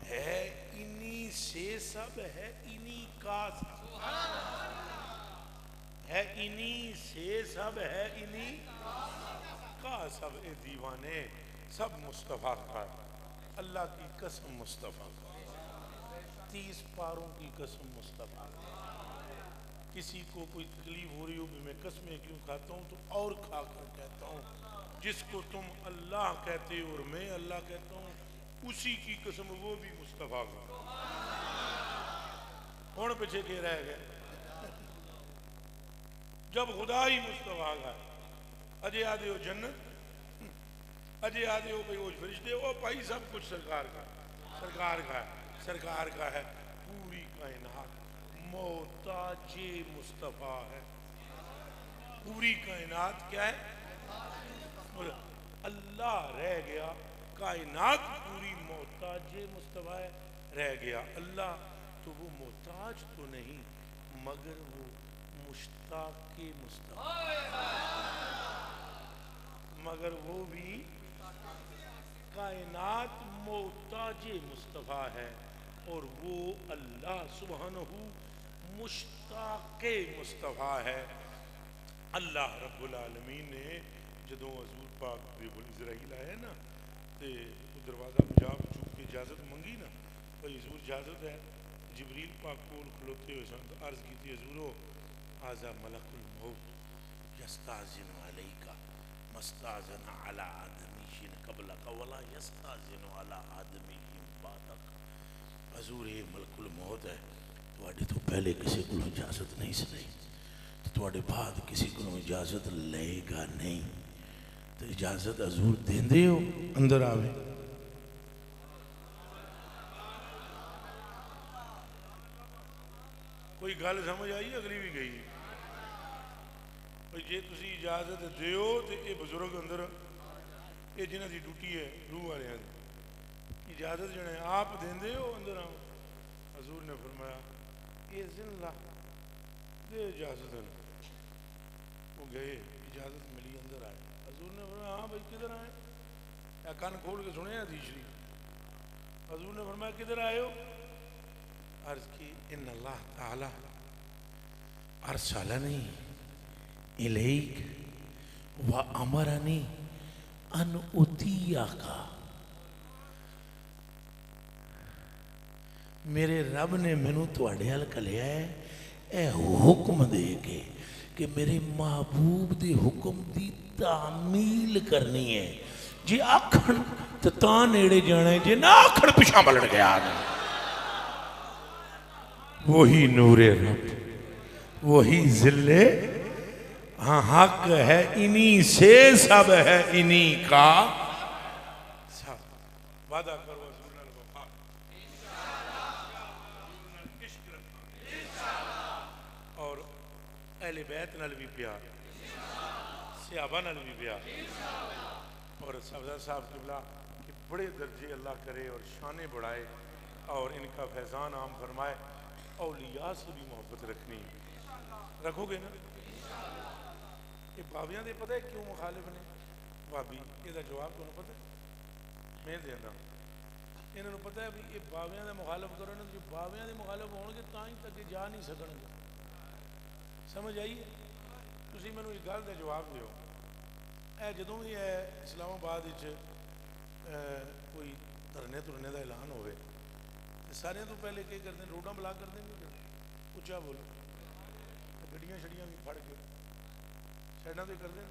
ہے انہی سے سب ہے انہی کا سب ہے انہی سے سب ہے انہی کا سب اے دیوانے سب مصطفیٰ کا اللہ کی قسم مصطفیٰ کا 30 پاروں کی قسم مصطفیٰ کا کسی کو کوئی تکلیف ہو رہی ہو بھی میں قسمیں کیوں کھاتا ہوں تو اور کھا کر کہتا ہوں جس کو تم اللہ کہتے ہو اور میں اللہ کہتا ہوں اسی کی قسم وہ بھی مصطفیٰ کا کون پیچھے کے رہ گئے جب خدا ہی مصطفیٰ کا اجے آدھے ہو جنت اجے آدھے ہو بھائی وہ فرشتے وہ بھائی سب کچھ سرکار کا سرکار کا ہے پوری کائنات محتاج مصطفیٰ ہے پوری کائنات کیا ہے اللہ رہ گیا کائنات پوری محتاج مصطفیٰ ہے رہ گیا اللہ تو وہ محتاج تو نہیں مگر وہ مشتاق مصطفیٰ مگر وہ بھی کائنات محتاج مصطفیٰ ہے اور وہ اللہ سبحانہ مشتاق مصطفیٰ ہے اللہ رب العالمین نے جدوں حضور پاک بیب الاسرائیل آئے نا تے دروازہ پجاب چوک کے اجازت منگی نا بھائی حضور اجازت ہے جبریل پاک کول کھلوتے ہوئے سن تو عرض کی تھی حضورو آزا ملک الموت یستازن علیکا مستازن علی آدمیشن قبلک ولا یستازن علی آدمیشن بعدک حضور یہ ملک الموت ہے تو پہلے کسی کو اجازت نہیں سنی تواڈے بعد کسی کو اجازت لے گا نہیں تو اجازت حضور دیندے ہو اندر آوے کوئی گل سمجھ آئی اگلی بھی گئی جے تسی اجازت دیو تو یہ بزرگ اندر یہ جنہ دی ڈیوٹی ہے روح والے اجازت جنے آپ دیندے ہو اندر آؤ حضور نے فرمایا یہ زندہ دے اجازت ہے وہ گئے اجازت ملی اندر آئے حضور نے فرمایا ہاں بھائی کدھر آئے یا کان کھول کے سنے حدیث شریف حضور نے فرمایا کدھر آئے ہو عرض کی ان اللہ تعالی ارسلنی الیک و امرنی ان اتیاکا میرے رب نے مینوں تواڈے ہل کلیا ہے اے حکم دے کے کہ میرے محبوب دے حکم دی تعمیل کرنی ہے جی آکھن تے تاں نیڑے جانا ہے جی نہ آکھن پیچھے پلٹ گیا وہی نور رب وہی ذل ہاں حق ہے انہی سے سب ہے انہی کا سب وعدہ کرو اور اہل بیت نال بھی پیار صحابہ نال بھی پیار اور صفدر صاحب قبلہ کہ بڑے درجے اللہ کرے اور شانے بڑھائے اور ان کا فیضان عام فرمائے اولیاء سے بھی محبت رکھنی رکھو گے نا یہ بابیاں دے پتہ ہے کیوں مخالف نے بابی یہ دا جواب تو پتہ ہے میں دینا انہوں نے پتہ ہے بھی یہ بابیاں دے مخالف کرو نا جو بابیاں دے مخالف ہوں گے تائیں تک جا نہیں سکن گے سمجھ آئیے تسی میں نے ایک گل دے جواب دیو اے جدوں بھی ہے اسلام آباد کوئی دھرنے ترنے دا اعلان ہوئے سارے تو پہلے کیا کرتے ہیں روڈاں بلاک کر دیں گے اچھا بولو گڈیاں شڑیاں بھی پھڑ کے سائڈاں تو کر دیں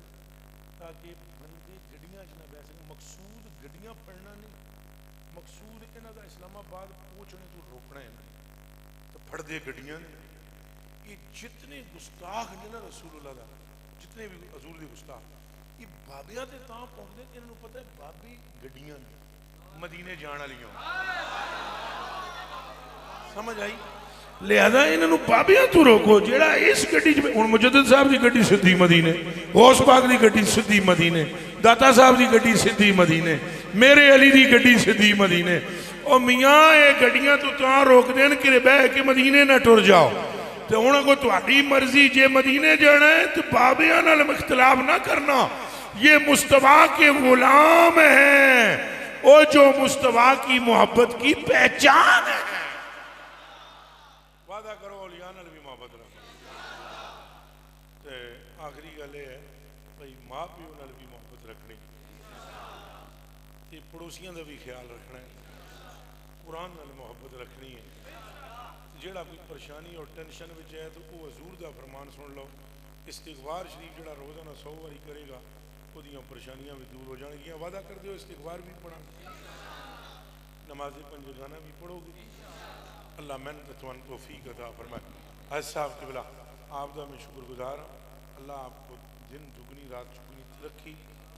تاکہ بندے گڈیاں نہ بہ سکیں مقصود گڈیاں پھڑنا نہیں مقصود انہاں دا اسلام آباد پہنچنے تو روکنا ہے تو پھڑ دے گڈیاں یہ جتنے گستاخ نے نا رسول اللہ دا جتنے بھی حضور دے گستاخ یہ بابیاں تے تاں پہنچ دے انہوں پتہ ہے بابی گڈیاں مدینے جان والیاں سمجھ آئی لہذا انہوں بابیاں تو روکو جیڑا اس گڈی ہن مجدد صاحب دی گڈی سدھی مدینے غوث پاک دی گڈی سدھی مدینے داتا صاحب دی گڈی سدھی مدینے میرے علی دی گڈی سدھی مدینے او میاں اے گڈیاں تو تاں روک دین کہ بہ کے مدینے نہ ٹر جاؤ تو انہوں کو تہاڈی مرضی جے مدینے جانا ہے تو بابیاں نال اختلاف نہ کرنا یہ مصطفیٰ کے غلام ہیں او جو مصطفیٰ کی محبت کی پہچان ہے وعدہ کرو اولیاء نال بھی محبت رکھنا تے آخری گل ہے بھائی ماں پیو نال بھی محبت رکھنی تے پڑوسیاں دا بھی خیال رکھنا ہے قرآن نال محبت رکھنی ہے جیڑا کوئی پریشانی اور ٹینشن وچ ہے تو وہ حضور دا فرمان سن لو استغفار شریف جڑا روزانہ 100 باری کرے گا وہ دیاں پریشانیاں بھی دور ہو جان گیاں وعدہ کر دیو استغفار بھی پڑھا نماز پنجگانہ بھی پڑھو گی اللہ میں نے توان توفیق عطا فرمائے حضرت صاحب قبلہ آپ دا میں شکر گزار ہوں اللہ آپ کو دن دگنی رات چگنی ترقی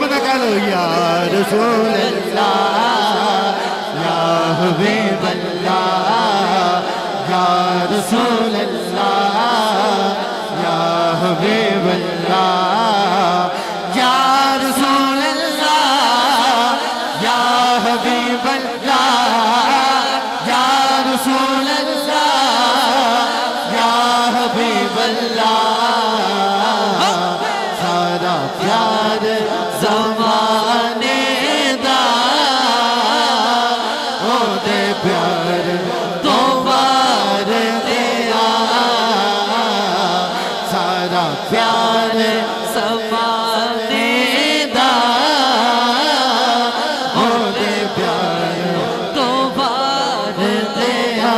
پتہ کرو یا رسول اللہ یا حبیب اللہ یا رسول اللہ یا حبیب اللہ یا رسول اللہ یا حبیب اللہ یا رسول اللہ یا حبیب اللہ سارا پیار زمانے دا او دے پیار تو بار دیا سارا پیار زمانے دا او دے پیار تو بار دیا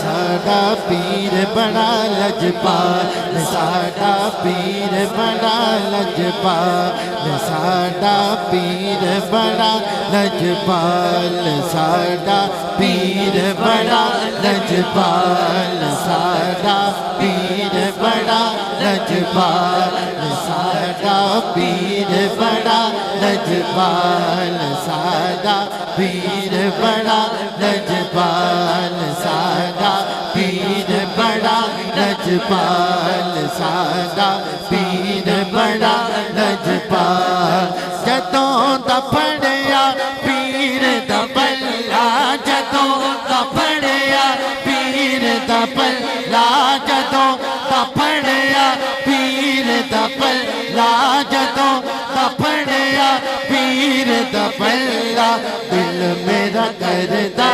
ساڈا پیر بڑا لجپال ساڈا پیر بڑا لجپال ساڈا پیر بڑا لجپال ساڈا پیر بڑا لجپال ساڈا پیر بڑا لجپال ساڈا پیر بڑا لجپال ساڈا پیر بڑا لجپال ساڈا پیر بڑا لجپال ساڈا پیر بڑا لجپال جدوں دا پڑیا پیر دا پلا جدوں دا پڑیا پیر دا پلا جدوں دا پڑیا پیر دا پلا جدوں دا پڑیا پیر دا پلا دل میرا کردا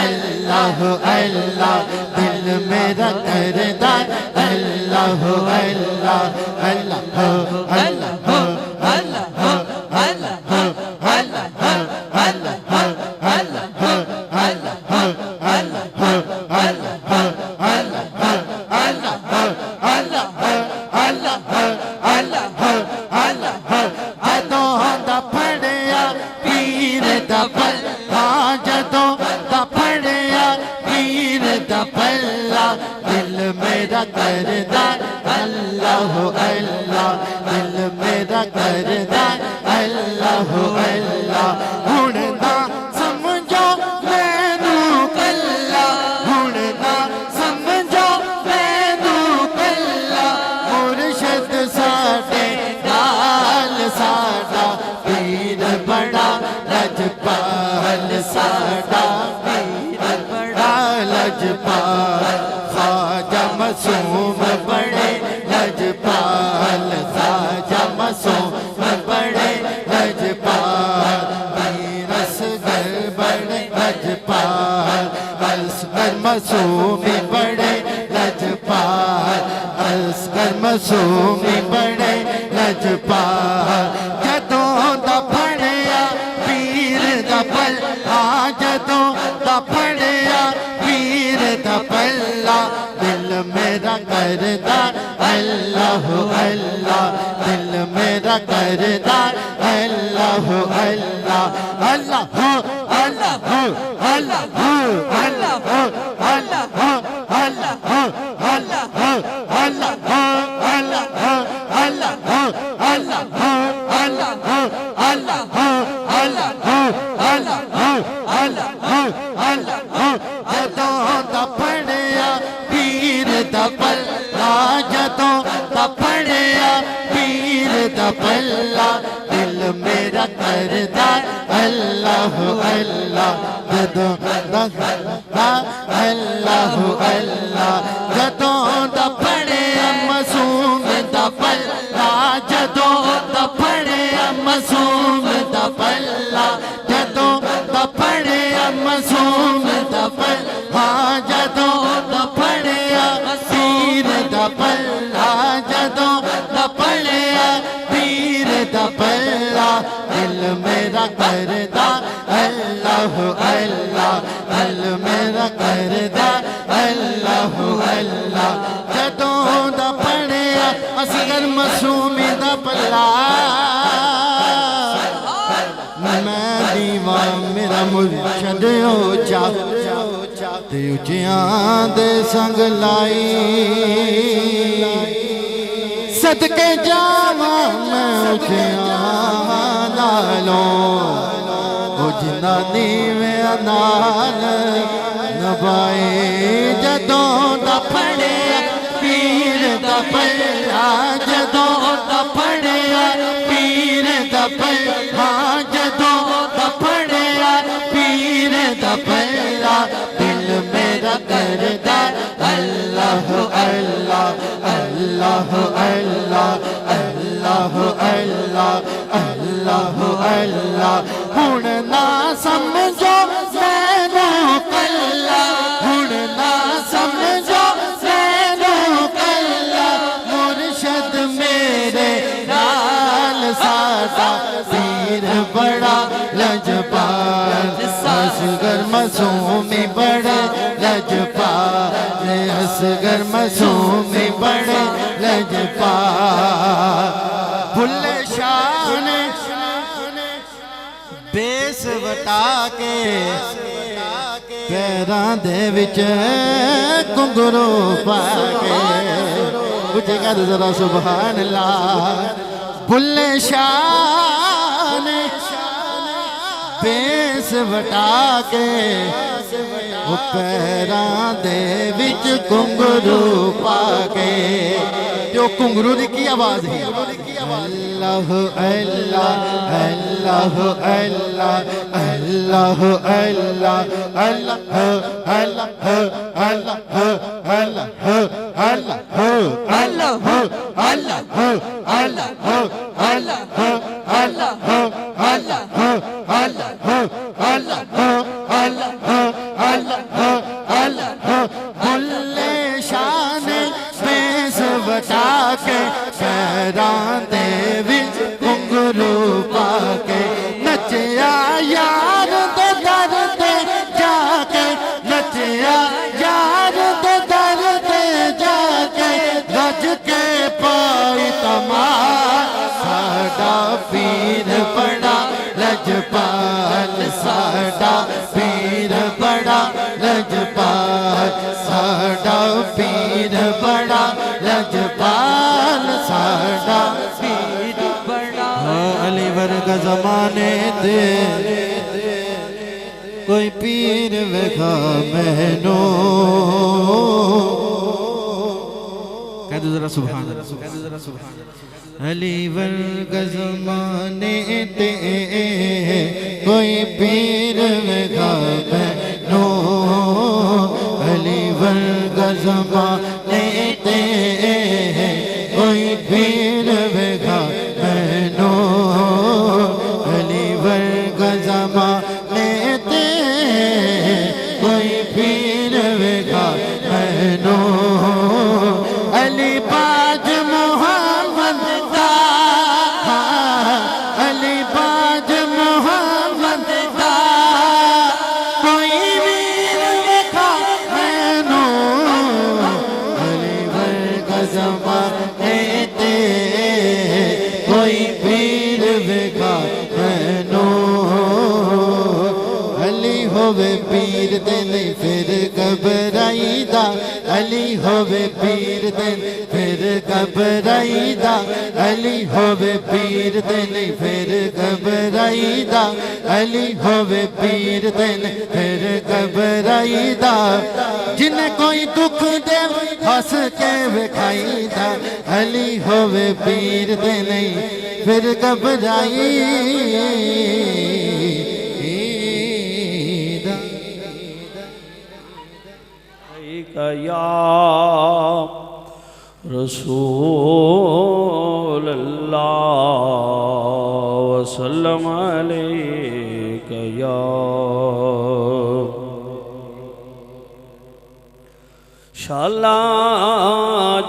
اللہ اللہ دل میرا کردا اللہ اللہ اللہ اللہ دل میرا کردا اللہ اللہ دل میرا کردا اللہ اللہ ہن نہ سمجھو مینوں کلا ہن نہ سمجھو مینوں کلا مرشد ساڈے نال ساڈا پیر بڑا لجپال ساڈا پیر بڑا لجپال خواجہ معصوم بڑے لجپال خواجہ معصوم بڑے لجپال پیر اصغر بڑے لجپال اصغر معصوم بڑے لجپال اصغر معصوم بڑے لجپال جدوں دا پھڑیا پیر دا پل جدوں دا پھڑیا پیر دا پلا دل میرا کردا اللہ اللہ دل میرا کردا اللہ اللہ اللہ اللہ اللہ جدوں دا پھڑیا پیر دا پلا جدوں دا پھڑیا پیر دا پلا دل میرا کردا اللہ اللہ جدوں دا اللہ اللہ جدوں دا پھڑیا معصوم دا پلا جدوں دا پھڑیا معصوم دا پلا جدوں دا پھڑیا معصوم دا پلا جدوں دا پھڑیا پیر دا پلا جدوں دا پھڑیا پیر دا پلا دل میرا کردا اللہ اللہ دل میرا کردا اللہ اللہ جدوں دا پھڑیا اصغر معصوم دا پلا میں دیوان میرا مرشد اونچا تے اونچیاں دے سنگ لائی صدقے جاواں میں اٹھے نالوں او جنہ نیویں نال نبائے جدوں دا پھڑیا پیر دا پلہ جدوں دا پھڑیا پیر دا پلہ جدوں دا پھڑیا پیر دا پلہ دل میرا کردا اللہ اللہ اللہ اللہ اللہ اللہ اللہ اللہ ہن نہ سمجھو مینوں کلا ہن نہ سمجھو مینوں کلا مرشد میرے نال ساڈا پیر بڑا لجپال اصغر معصومی بڑا لجپال اصغر معصومی بڑا لجپال بھلے شاہ نے بیس وٹا کے پیراں دے وچ گھنگرو پا کے کچھ کہہ دو ذرا سبحان اللہ بھلے شاہ نے بیس وٹا کے وہ پیراں دے وچ گھنگرو پا کے جو گھنگرو دی کی آواز ہے اللہ اللہ اللہ اللہ اللہ اللہ اللہ اللہ اللہ بھلے شاہ نے بیس وٹا کے پیراں دے وچ گھنگرو پا کے نچیا یار دے در تے جا کے نچیا یار دے در تے جا کے گج کے پائی تمام ساڈا پیر بڑا لجپال ساڈا پیر بڑا لجپال ساڈا پیر بڑا لجپال ساڈا پیر بڑا علی ورگا زمانے دے کوئی پیر ویکھا مینوں کہہ دو ذرا سبحان اللہ علی ورگا زمانے تے کوئی پیر ویکھا مینوں علی ورگا زمانے تے کوئی پیر ویکھا مینوں علی ورگا زمانے تے کوئی پیر ویکھا مینوں علی باج محمد دا علی باج محمد دا کوئی ویر ویکھا مینوں علی ورگا زمانے تے کوئی پیر ویکھا مینوں علی ہووے پیر تے نہیں پھر گھبرائی دا علی ہووے پیر تے پھر گھبرائی دا علی ہووے پیر تے نہیں پھر گھبرائی دا علی ہووے پیر تے نہیں پھر گھبرائی دا جن کوئی دکھ دے ہس کے وکھائی دا علی ہووے پیر تے نہیں پھر گھبرائی یا رسول اللہ وسلم علیک یا شالا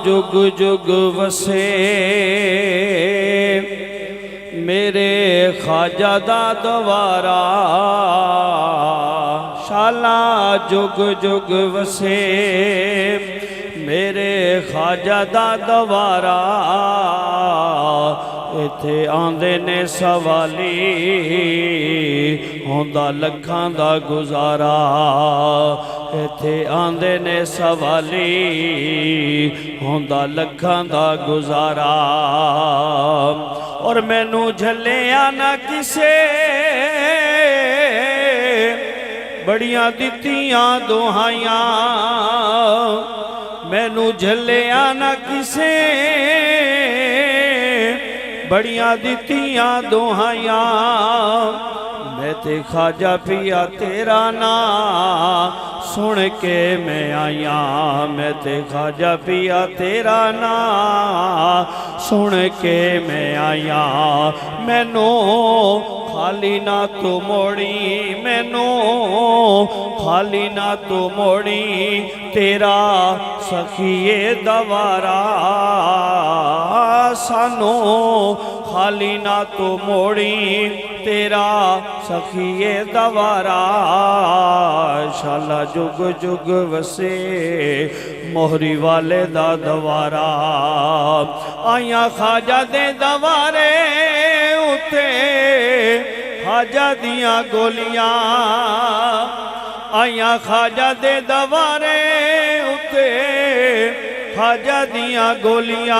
جگ جگ وسے میرے خواجہ دا دوارا شالا جگ جگ وسے میرے خواجہ دا دوارا ਇੱਥੇ ਆਂਦੇ ਨੇ ਸਵਾਲੀ ਹੁੰਦਾ ਲੱਖਾਂ ਦਾ ਗੁਜ਼ਾਰਾ ਇੱਥੇ ਆਂਦੇ ਨੇ ਸਵਾਲੀ ਹੁੰਦਾ ਲੱਖਾਂ ਦਾ ਗੁਜ਼ਾਰਾ ਔਰ ਮੈਨੂੰ ਝੱਲਿਆ ਨਾ ਕਿਸੇ ਬੜੀਆਂ ਦਿੱਤੀਆਂ ਦੁਹਾਈਆਂ ਮੈਨੂੰ ਝੱਲਿਆ ਨਾ ਕਿਸੇ ਬੜੀਆਂ ਦਿੱਤੀਆਂ ਦੁਹਾਈਆਂ ਮੈਂ ਤੇ ਖਾਜਾ ਪਿਆ ਤੇਰਾ ਨਾਂ ਸੁਣ ਕੇ ਮੈਂ ਆਇਆ ਮੈਂ ਤੇ ਖਾਜਾ ਪਿਆ ਤੇਰਾ ਨਾਂ ਸੁਣ ਕੇ ਮੈਂ ਆਇਆ ਮੈਨੂੰ ਖਾਲੀ ਨਾ ਤੂੰ ਮੋੜੀ ਮੈਨੂੰ ਖਾਲੀ ਨਾ ਤੂੰ ਮੋੜੀ ਤੇਰਾ ਸਖੀਏ ਦਵਾਰਾ ਸਾਨੂੰ ਖਾਲੀ ਨਾ ਤੂੰ ਮੋੜੀ ਤੇਰਾ ਸਖੀਏ ਦਵਾਰਾ ਸ਼ਾਲਾ ਜੁਗ ਜੁਗ ਵਸੇ ਮੋਹਰੀ ਵਾਲੇ ਦਾ ਦਵਾਰਾ ਆਈਆਂ ਖਾਜਾ ਦੇ ਦਵਾਰੇ ਉਤੇ ਖਾਜਾ ਦੀਆਂ ਗੋਲੀਆਂ ਆਈਆਂ ਖਾਜਾ ਦੇ ਦਵਾਰੇ ਉਤੇ ਖਾਜਾ ਦੀਆਂ ਗੋਲੀਆਂ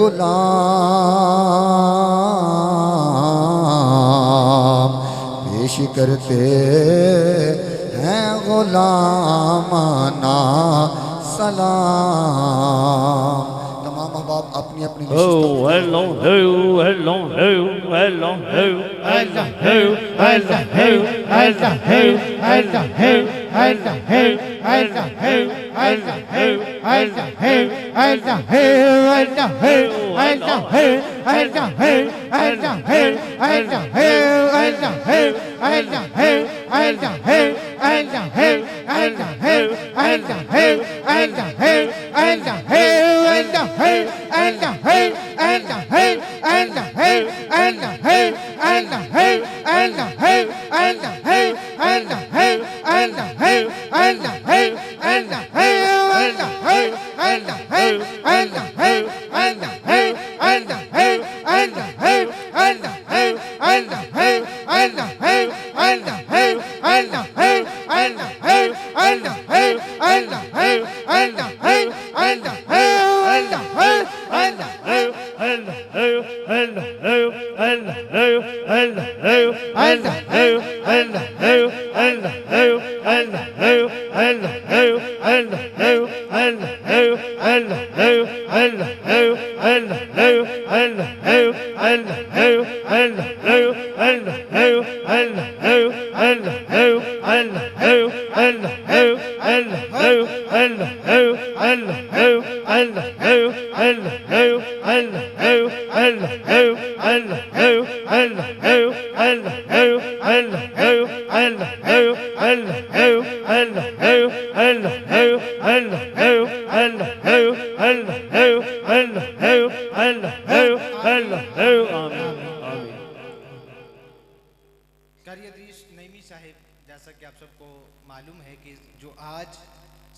غلام پیش کرتے ہیں غلامانہ سلام. تمام احباب اپنی اپنی قاری ادریس نعیمی صاحب، جیسا کہ آپ سب کو معلوم ہے کہ جو آج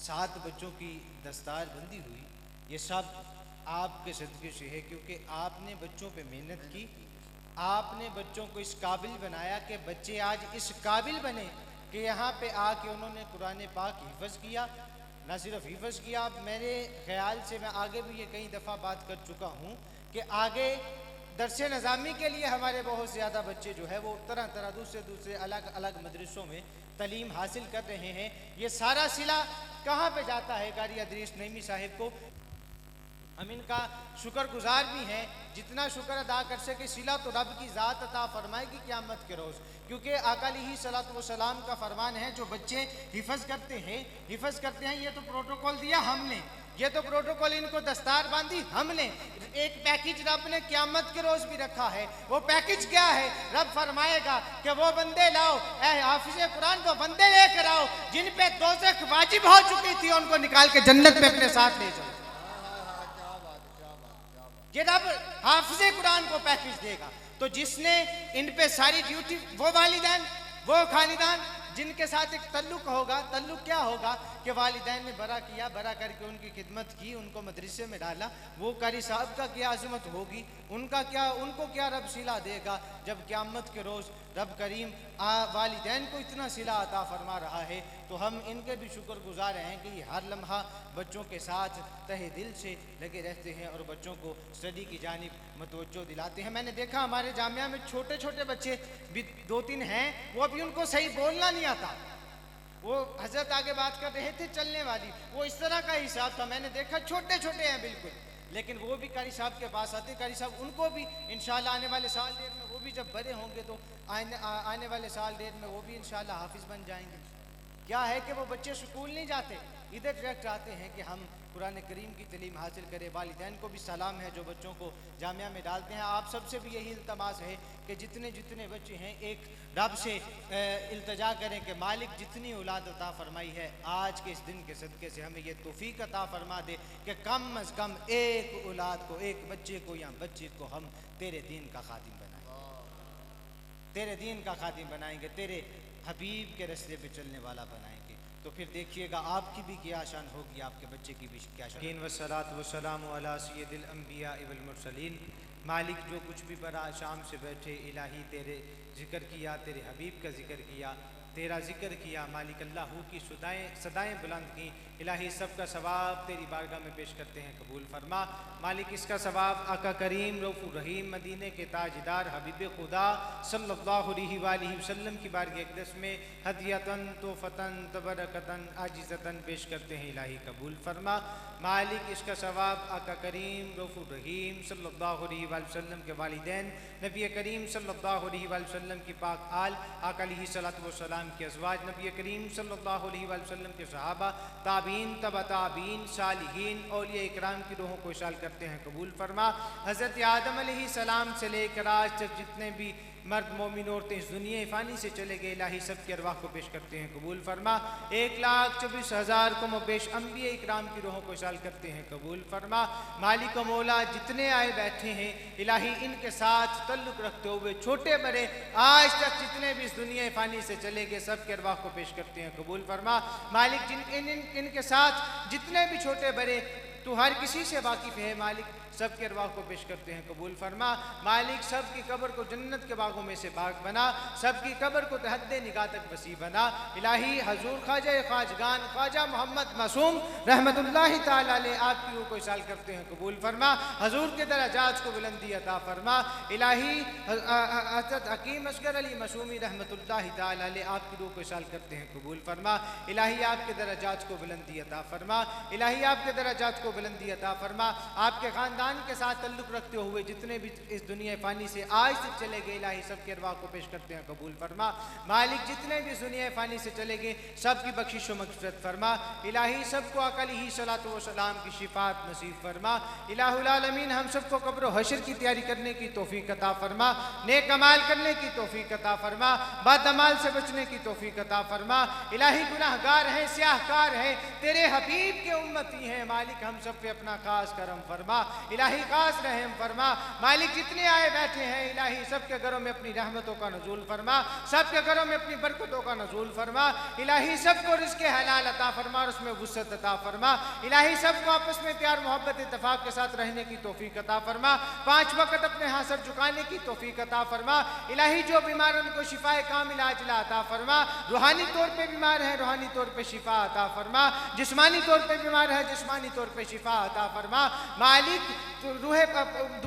7 بچوں کی دستار بندی ہوئی، یہ سب آپ کے صدقے سے ہے، کیونکہ آپ نے بچوں پہ محنت کی، آپ نے بچوں کو اس قابل بنایا کہ بچے آج اس قابل بنے کہ یہاں پہ آ کے انہوں نے قرآن پاک حفظ کیا. نہ صرف حفظ کیا، میرے خیال سے میں آگے بھی یہ کئی دفعہ بات کر چکا ہوں کہ آگے درس نظامی کے لیے ہمارے بہت زیادہ بچے جو ہے وہ طرح طرح دوسرے الگ الگ مدرسوں میں تعلیم حاصل کر رہے ہیں. یہ سارا صلہ کہاں پہ جاتا ہے؟ قاری ادریس نعیمی صاحب کو. ہم ان کا شکر گزار بھی ہیں، جتنا شکر ادا کر سکے صلہ تو رب کی ذات عطا فرمائے گی قیامت کے روز، کیونکہ آقا علیہ صلاۃ والسلام کا فرمان ہے جو بچے حفظ کرتے ہیں یہ تو پروٹوکول دیا ہم نے، یہ تو پروٹوکول ان کو دستار باندھی ہم نے، ایک پیکج رب نے قیامت کے روز بھی رکھا ہے. وہ پیکج کیا ہے؟ رب فرمائے گا کہ وہ بندے لاؤ، اے حافظ قرآن وہ بندے لے کر آؤ جن پہ دوزخ واجب ہو چکی تھی، ان کو نکال کے جنت میں اپنے ساتھ لے جاؤ. یہ رب حافظ قرآن کو پیکج دے گا. تو جس نے ان پہ ساری ڈیوٹی، وہ والدین، وہ خاندان جن کے ساتھ ایک تعلق ہوگا، تعلق کیا ہوگا کہ والدین نے برا کیا، برا کر کے ان کی خدمت کی، ان کو مدرسے میں ڈالا، وہ قاری صاحب کا کیا عظمت ہوگی، ان کو کیا رب صلہ دے گا جب قیامت کے روز رب کریم والدین کو اتنا صلہ عطا فرما رہا ہے. تو ہم ان کے بھی شکر گزار ہیں کہ یہ ہر لمحہ بچوں کے ساتھ تہ دل سے لگے رہتے ہیں اور بچوں کو اسٹڈی کی جانب متوجہ دلاتے ہیں. میں نے دیکھا ہمارے جامعہ میں چھوٹے چھوٹے بچے بھی 2-3 ہیں، وہ بھی ان کو صحیح بولنا نہیں آتا. وہ حضرت آگے بات کر رہے تھے چلنے والی، وہ اس طرح کا حساب تھا. میں نے دیکھا چھوٹے چھوٹے ہیں بالکل، لیکن وہ بھی قاری صاحب کے پاس آتے. قاری صاحب ان کو بھی انشاءاللہ آنے والے سال ڈیٹ میں، وہ بھی جب بڑے ہوں گے تو آنے والے سال ڈیٹ میں وہ بھی انشاءاللہ حافظ بن جائیں گے. کیا ہے کہ وہ بچے سکول نہیں جاتے، ادھر ڈائریکٹ آتے ہیں کہ ہم قرآن کریم کی تعلیم حاصل کریں. والدین کو بھی سلام ہے جو بچوں کو جامعہ میں ڈالتے ہیں. آپ سب سے بھی یہی التماس ہے کہ جتنے بچے ہیں ایک رب سے التجا کریں کہ مالک جتنی اولاد عطا فرمائی ہے آج کے اس دن کے صدقے سے ہمیں یہ توفیق عطا فرما دے کہ کم از کم ایک اولاد کو، ایک بچے کو یا بچی کو ہم تیرے دین کا خادم بنائیں، تیرے دین کا خادم بنائیں گے، تیرے حبیب کے رستے پہ چلنے والا بنائیں گے. تو پھر دیکھیے گا آپ کی بھی کیا شان ہوگی، آپ کے بچے کی بھی کیا شان. والصلاۃ والسلام علی سید الانبیاء والمرسلین. مالک جو کچھ بھی برا شام سے بیٹھے الہی تیرے ذکر کیا، تیرے حبیب کا ذکر کیا، تیرا ذکر کیا مالک اللہ کی صدائیں بلند کی، الہی سب کا ثواب تیری بارگاہ میں پیش کرتے ہیں، قبول فرما۔ مالک اس کا ثواب آقا کریم رؤوف الرحیم مدینے کے تاجدار حبیب خدا صلی اللہ علیہ وآلہ وسلم کی بارگاہ اقدس میں ہدیتاً تحفتاً تبرکتاً عاجزتاً پیش کرتے ہیں، الہی قبول فرما۔ مالک اس کا ثواب آقا کریم رؤوف الرحیم صلی اللہ علیہ وآلہ وسلم کے والدین، نبی کریم صلی اللہ علیہ وآلہ وسلم کی پاک آل، آقا علیہ الصلوۃ والسلام کے ازواج، نبی کریم صلی اللہ علیہ وآلہ وسلم کے صحابہ، تابعین، تبع تابعین، صالحین، اولیاء اکرام کی روحوں کو اشال کرتے ہیں، قبول فرما۔ حضرت آدم علیہ السلام سے لے کر آج تک جتنے بھی مرد مومن عورتیں اس دنیا فانی سے چلے گئے، الہی سب کی ارواح کو پیش کرتے ہیں، قبول فرما۔ 1,24,000 کم و بیش انبیاء اکرام کی روحوں کو اشال کرتے ہیں، قبول فرما۔ مالک و مولا جتنے آئے بیٹھے ہیں الہی ان کے ساتھ تعلق رکھتے ہوئے چھوٹے بڑے آج تک جتنے بھی اس دنیا فانی سے چلے گئے سب کے ارواح کو پیش کرتے ہیں، قبول فرما۔ مالک ان کے ساتھ جتنے بھی چھوٹے بڑے تو ہر کسی سے واقف ہے، مالک سب کے ارواح کو پیش کرتے ہیں، قبول فرما۔ مالک سب کی قبر کو جنت کے باغوں میں سے باغ بنا، سب کی قبر کو حد نگاہ تک وسیع بنا، الہی حضور خواجہ خواجگان خواجہ محمد معصوم رحمت اللہ تعالی علیہ آپ کی روح کو اشال کرتے ہیں، قبول فرما۔ حضور کے درجات کو بلندی عطا فرما، الہی حضرت حکیم اصغر علی معصومی رحمت اللہ تعالی علیہ آپ کی روح کو اشال کرتے ہیں، قبول فرما، الہی آپ کے درجات کو بلندی عطا فرما، الہی آپ کے درجات کو بلندی عطا فرما۔ آپ کے خاندان کے ساتھ تعلق رکھتے ہوئے جتنے بھی اس دنیا فانی سے آج تک چلے گئے الہی سب کے ارواح کو پیش کرتے ہیں، قبول فرما۔ مالک جتنے بھی اس دنیا فانی سے چلے گئے سب کی بخشش و مغفرت فرما، الہی سب کو آقا علیہ الصلوۃ والسلام کی شفاعت نصیب فرما۔ الہ العالمین ہم سب کو قبر و حشر کی تیاری کرنے کی توفیق عطا فرما، نیک اعمال کرنے کی توفیق عطا فرما، بد اعمال سے بچنے کی توفیق عطا فرما۔ الہی گناہ گار ہیں، سیاہ کار ہیں، تیرے حبیب کے امتی ہیں، مالک ہم سب پہ اپنا خاص کرم فرما، الہی خاص رحم فرما۔ مالک جتنے آئے بیٹھے ہیں الہی سب کے گھروں میں اپنی رحمتوں کا نزول فرما، سب کے گھروں میں اپنی برکتوں کا نزول فرما، الہی سب کو رزق حلال عطا فرما اور اس میں وسعت عطا فرما، الہی سب کو آپس میں پیار محبت اتفاق کے ساتھ رہنے کی توفیق عطا فرما، 5 وقت اپنے ہاں سر جھکانے کی توفیق عطا فرما، الہی جو بیمار ان کو شفا کامل عاجلہ عطا فرما، روحانی طور پہ بیمار ہیں روحانی طور پہ شفا عطا فرما، جسمانی طور پہ بیمار ہے جسمانی طور پہ شفا عطا فرما۔ مالک روح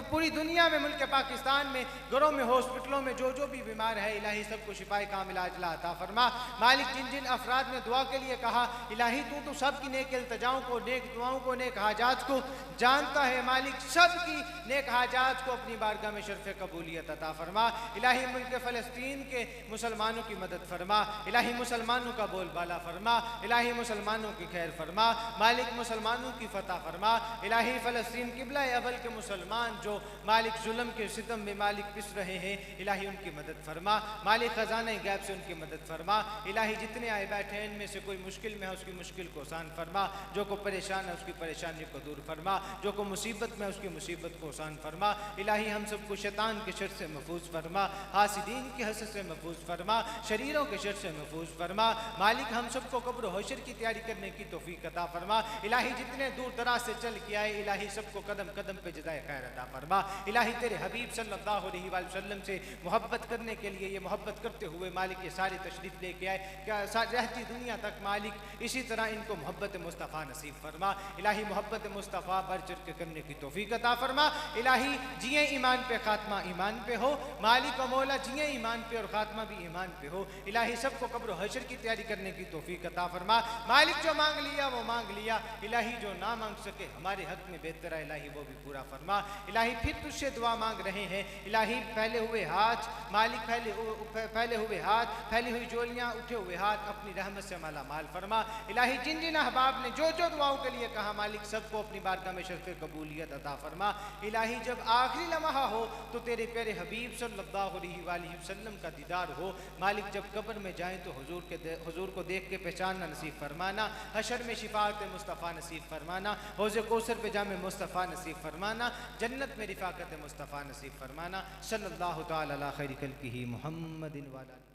پوری دنیا میں ملک پاکستان میں گھروں میں ہاسپٹلوں میں جو بھی بیمار ہے الہی سب کو شفا کامل عاجلہ عطا فرما۔ مالک جن جن افراد نے دعا کے لیے کہا الہی تو سب کی نیک التجاؤں کو نیک دعاؤں کو نیک حاجات کو جانتا ہے، مالک سب کی نیک حاجات کو اپنی بارگاہ میں شرف قبولیت عطا فرما۔ الہی ملک فلسطین کے مسلمانوں کی مدد فرما، الہی مسلمانوں کا بول بالا فرما، الہی مسلمانوں کی خیر فرما، مالک مسلمانوں کی فتح فرما، الہی فلسطین قبلہ اول کے مسلمان جو مالک ظلم کے ستم میں مالک پس رہے ہیں الہی ان کی مدد فرما، مالک خزانہ غیب سے ان کی مدد فرما، الہی جتنے آئے بیٹھے ہیں ان میں سے کوئی مشکل میں ہے اس کی مشکل کو آسان فرما، جو کو پریشان ہے اس کی پریشانی کو دور فرما، جو کو مصیبت میں اس کی مصیبت کو آسان فرما، الہی ہم سب کو شیطان کے شر سے محفوظ فرما، حاسدین کی حسد سے محفوظ فرما، شریروں کے شر سے محفوظ فرما، مالک ہم سب کو قبر و حشر کی تیاری کرنے کی توفیق عطا فرما، الہی جتنے دور دراز سے چل کے آئے الہی سب کو قدم قدم پہ جزائے خیر عطا فرما، الہی تیرے حبیب صلی اللہ علیہ وآلہ وسلم سے محبت کرنے کے لیے یہ محبت کرتے ہوئے مالک یہ سارے تشریف لے کے آئے کہ رہتی دنیا تک مالک اسی طرح ان کو محبت مصطفیٰ نصیب فرما، الہی محبت مصطفیٰ بڑھ چڑھ کے کرنے کی توفیق عطا فرما، الہی جیے ایمان پہ خاتمہ ایمان پہ ہو، مالک و مولا جیے ایمان پہ اور خاتمہ بھی ایمان پہ ہو، الہی سب کو قبر و حشر کی تیاری کرنے کی توفیق عطا فرما، مالک جو مانگ لیا وہ مانگ لیا، الہی جو نہ مانگ سکے ہمارے حق میں بہتر ہے الہی وہ بھی پورا فرما، الہی پھر تجھ سے دعا مانگ رہے ہیں الہی پھیلے ہوئے ہاتھ مالک پھیلے ہوئے ہاتھ پھیلی ہوئی جولیاں اٹھے ہوئے ہاتھ اپنی رحمت سے مالا مال فرما، الہی جن جن احباب نے جو دعاؤں کے لیے کہا مالک سب کو اپنی بارگاہ میں شرف قبولیت عطا فرما، الہی جب آخری لمحہ ہو تو تیرے پیارے حبیب صلی اللہ علیہ وآلہ وسلم کا دیدار ہو، مالک جب قبر میں جائیں تو حضور کو دیکھ کے پہچاننا نصیب فرمانا، حشر میں شفاعت مصطفیٰ نصیب فرمانا، حوض کوثر پہ جام مصطفیٰ نصیب فرمانا، جنت میں رفاقت مصطفیٰ نصیب فرمانا، صلی اللہ تعالی علی خیر خلقہ محمد وعلی